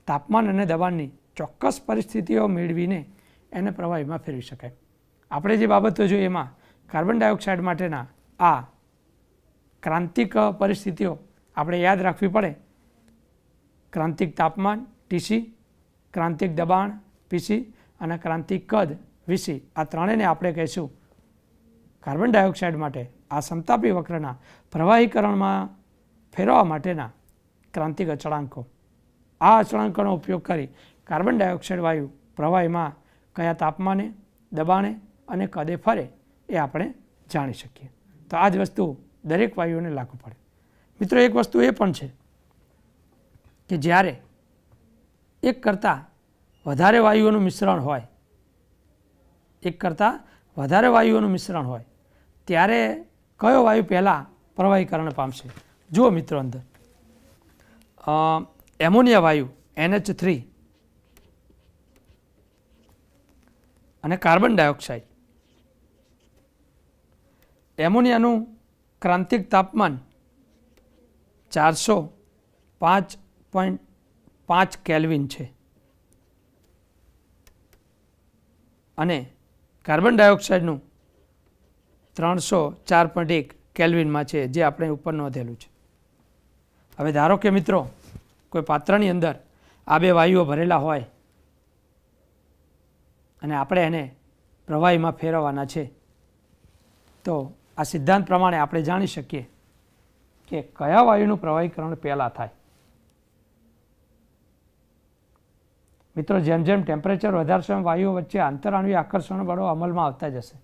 [SPEAKER 2] તાપમાન અને દબાણની ચોક્કસ પરિસ્થિતિઓ મેળવીને એને પ્રવાહીમાં ફેરવી શકાય. આપણે જે બાબતો જોઈએ એમાં કાર્બન ડાયોક્સાઇડ માટેના આ ક્રાંતિક પરિસ્થિતિઓ આપણે યાદ રાખવી પડે. ક્રાંતિક તાપમાન TC, ક્રાંતિક દબાણ PC અને ક્રાંતિક કદ VC, આ ત્રણેયને આપણે કહીશું કાર્બન ડાયોક્સાઇડ માટે આ સમતાપી વક્રના પ્રવાહીકરણમાં ફેરવવા માટેના ક્રાંતિક અચળાંકો. આ અચળાંકોનો ઉપયોગ કરી કાર્બન ડાયોક્સાઇડ વાયુ પ્રવાહીમાં કયા તાપમાને, દબાણે અને કદે ફરે એ આપણે જાણી શકીએ. તો આ જ વસ્તુ દરેક વાયુઓને લાગુ પડે. મિત્રો, એક વસ્તુ એ પણ છે કે જ્યારે એક કરતાં વધારે વાયુઓનું મિશ્રણ હોય, એક કરતાં વધારે વાયુઓનું મિશ્રણ હોય ત્યારે કયો વાયુ પહેલાં પ્રવાહીકરણ પામશે? જુઓ મિત્રો, અંદર એમોનિયા વાયુ NH3 અને કાર્બન ડાયોક્સાઇડ. એમોનિયાનું ક્રાંતિક તાપમાન 405.5 કેલ્વિન છે અને કાર્બન ડાયોક્સાઇડનું 304.1 કેલ્વિનમાં છે, જે આપણે ઉપર નોંધેલું છે. હવે ધારો કે મિત્રો કોઈ પાત્રની અંદર આ બે વાયુઓ ભરેલા હોય અને આપણે એને પ્રવાહીમાં ફેરવવાના છે, તો આ સિદ્ધાંત પ્રમાણે આપણે જાણી શકીએ કે કયા વાયુનું પ્રવાહીકરણ પહેલાં થાય. મિત્રો, જેમ જેમ ટેમ્પરેચર વધારશે એમ વાયુઓ વચ્ચે આંતરાણ્વીય આકર્ષણ બળો અમલમાં આવતા જશે.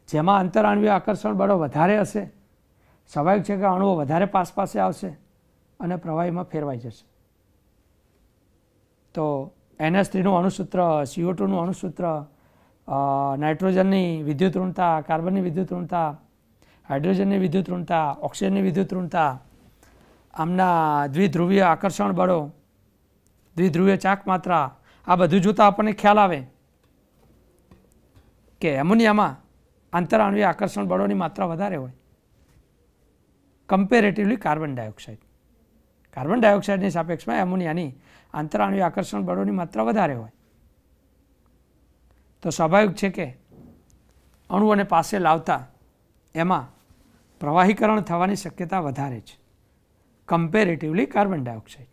[SPEAKER 2] જેમાં આંતરાણ્વીય આકર્ષણ બળો વધારે હશે, સ્વાભાવિક છે કે અણુઓ વધારે પાસે આવશે અને પ્રવાહીમાં ફેરવાઈ જશે. તો NH3નું અણુસૂત્ર, CO2નું અણુસૂત્ર, નાઇટ્રોજનની વિદ્યુત ઋણતા, કાર્બનની વિદ્યુત ઋણતા, હાઇડ્રોજનની વિદ્યુત ઋણતા, ઓક્સિજનની વિદ્યુત ઋણતા, આમના દ્વિધ્રુવીય આકર્ષણ બળો, દ્વિધ્રુવીય ચાક માત્રા, આ બધું જોતાં આપણને ખ્યાલ આવે કે એમોનિયામાં આંતરાણ્વીય આકર્ષણ બળોની માત્રા વધારે હોય કમ્પેરેટિવલી કાર્બન ડાયોક્સાઇડ. કાર્બન ડાયોક્સાઇડની સાપેક્ષમાં એમોનિયાની આંતરાણ્વીય આકર્ષણ બળોની માત્રા વધારે હોય. તો સ્વાભાવિક છે કે અણુઓને પાસે લાવતા એમાં પ્રવાહીકરણ થવાની શક્યતા વધારે છે comparatively carbon dioxide.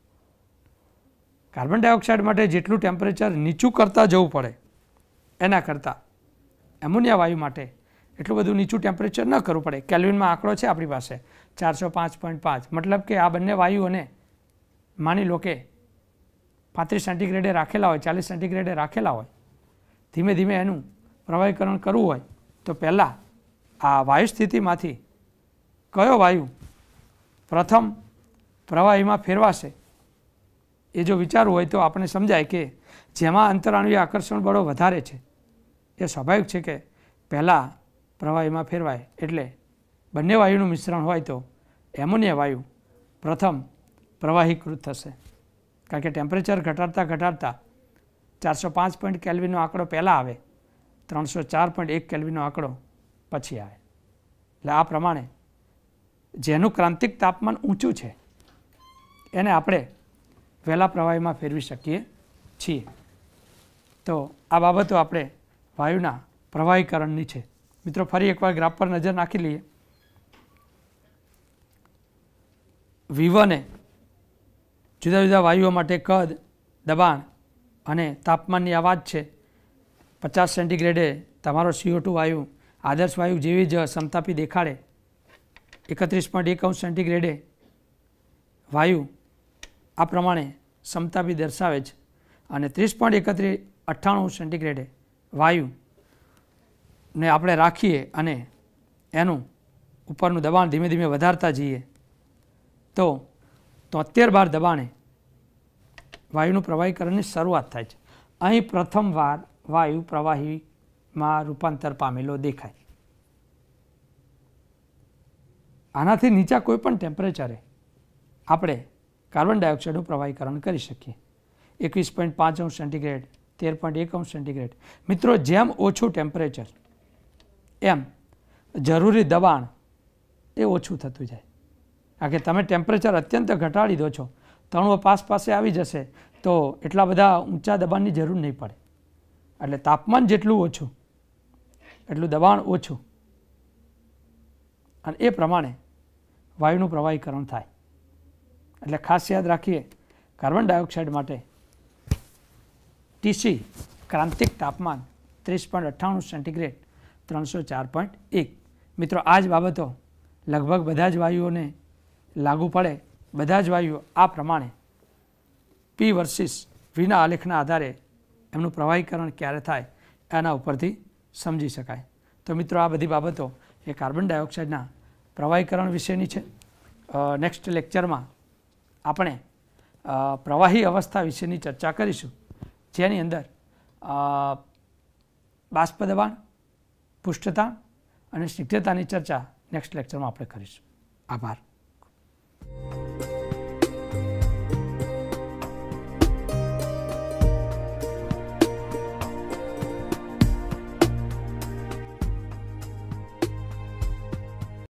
[SPEAKER 2] Carbon dioxide માટે જેટલું ટેમ્પરેચર નીચું કરતાં જવું પડે એના કરતાં એમોનિયા વાયુ માટે એટલું બધું નીચું ટેમ્પરેચર ન કરવું પડે. કેલ્વિનમાં આંકડો છે આપણી પાસે 405.5, મતલબ કે આ બંને વાયુઓને માની લો કે 35 સેન્ટીગ્રેડે રાખેલા હોય, 40 સેન્ટીગ્રેડે રાખેલા હોય, ધીમે ધીમે એનું પ્રવાહીકરણ કરવું હોય તો પહેલાં આ વાયુ સ્થિતિમાંથી કયો વાયુ પ્રથમ પ્રવાહીમાં ફેરવાશે એ જો વિચારવું હોય તો આપણે સમજાય કે જેમાં અંતરાણ્વીય આકર્ષણ બળો વધારે છે એ સ્વાભાવિક છે કે પહેલાં પ્રવાહીમાં ફેરવાય. એટલે બંને વાયુનું મિશ્રણ હોય તો એમોનિયા વાયુ પ્રથમ પ્રવાહીકૃત થશે, કારણ કે ટેમ્પરેચર ઘટાડતા 405 કેલ્વિનનો આંકડો પહેલાં આવે, 304.1 કેલ્વિનનો આંકડો પછી આવે. એટલે આ પ્રમાણે જેનું ક્રાંતિક તાપમાન ઊંચું છે એને આપણે વહેલા પ્રવાહીમાં ફેરવી શકીએ છીએ. તો આ બાબતો આપણે વાયુના પ્રવાહીકરણની છે. મિત્રો, ફરી એકવાર ગ્રાફ પર નજર નાખી લઈએ. V1 એ જુદા જુદા વાયુઓ માટે કદ, દબાણ અને તાપમાનની આ વાત છે. 50 સેન્ટીગ્રેડે તમારો CO2 વાયુ આદર્શ વાયુ જેવી જ સમતાપી દેખાડે. 31.1 સેન્ટીગ્રેડે વાયુ આ પ્રમાણે સમતાપી દર્શાવે છે અને 30.98 સેન્ટીગ્રેડે વાયુને આપણે રાખીએ અને એનું ઉપરનું દબાણ ધીમે ધીમે વધારતા જઈએ તો 73 બાર દબાણે વાયુનું પ્રવાહીકરણની શરૂઆત થાય છે. અહીં પ્રથમવાર વાયુ પ્રવાહીમાં રૂપાંતર પામેલો દેખાય. આનાથી નીચા કોઈ પણ ટેમ્પરેચરે આપણે કાર્બન ડાયોક્સાઇડનું પ્રવાહીકરણ કરી શકીએ. 21.5 સેન્ટીગ્રેડ, 13.1 સેન્ટીગ્રેડ. મિત્રો, જેમ ઓછું ટેમ્પરેચર એમ જરૂરી દબાણ એ ઓછું થતું જાય. કારણ કે તમે ટેમ્પરેચર અત્યંત ઘટાડી દો છો, 93 પાસે આવી જશે તો એટલા બધા ઊંચા દબાણની જરૂર નહીં પડે. એટલે તાપમાન જેટલું ઓછું એટલું દબાણ ઓછું, અને એ પ્રમાણે વાયુનું પ્રવાહીકરણ થાય. એટલે ખાસ યાદ રાખીએ, કાર્બન ડાયોક્સાઇડ માટે TC ક્રાંતિક તાપમાન 30.98 સેન્ટીગ્રેડ 304.1. મિત્રો આ જ બાબતો લગભગ બધા જ વાયુઓને લાગુ પડે. બધા જ વાયુઓ આ પ્રમાણે P વર્સિસ Vના આલેખના આધારે એમનું પ્રવાહીકરણ ક્યારે થાય એના ઉપરથી સમજી શકાય. તો મિત્રો આ બધી બાબતો એ કાર્બન ડાયોક્સાઇડના પ્રવાહીકરણ વિશેની છે. નેક્સ્ટ લેક્ચરમાં આપણે પ્રવાહી અવસ્થા વિશેની ચર્ચા કરીશું, જેની અંદર બાષ્પ દબાણ, પૃષ્ઠતાણ અને સ્નિગ્ધતાની ચર્ચા નેક્સ્ટ લેક્ચરમાં આપણે કરીશું. આભાર.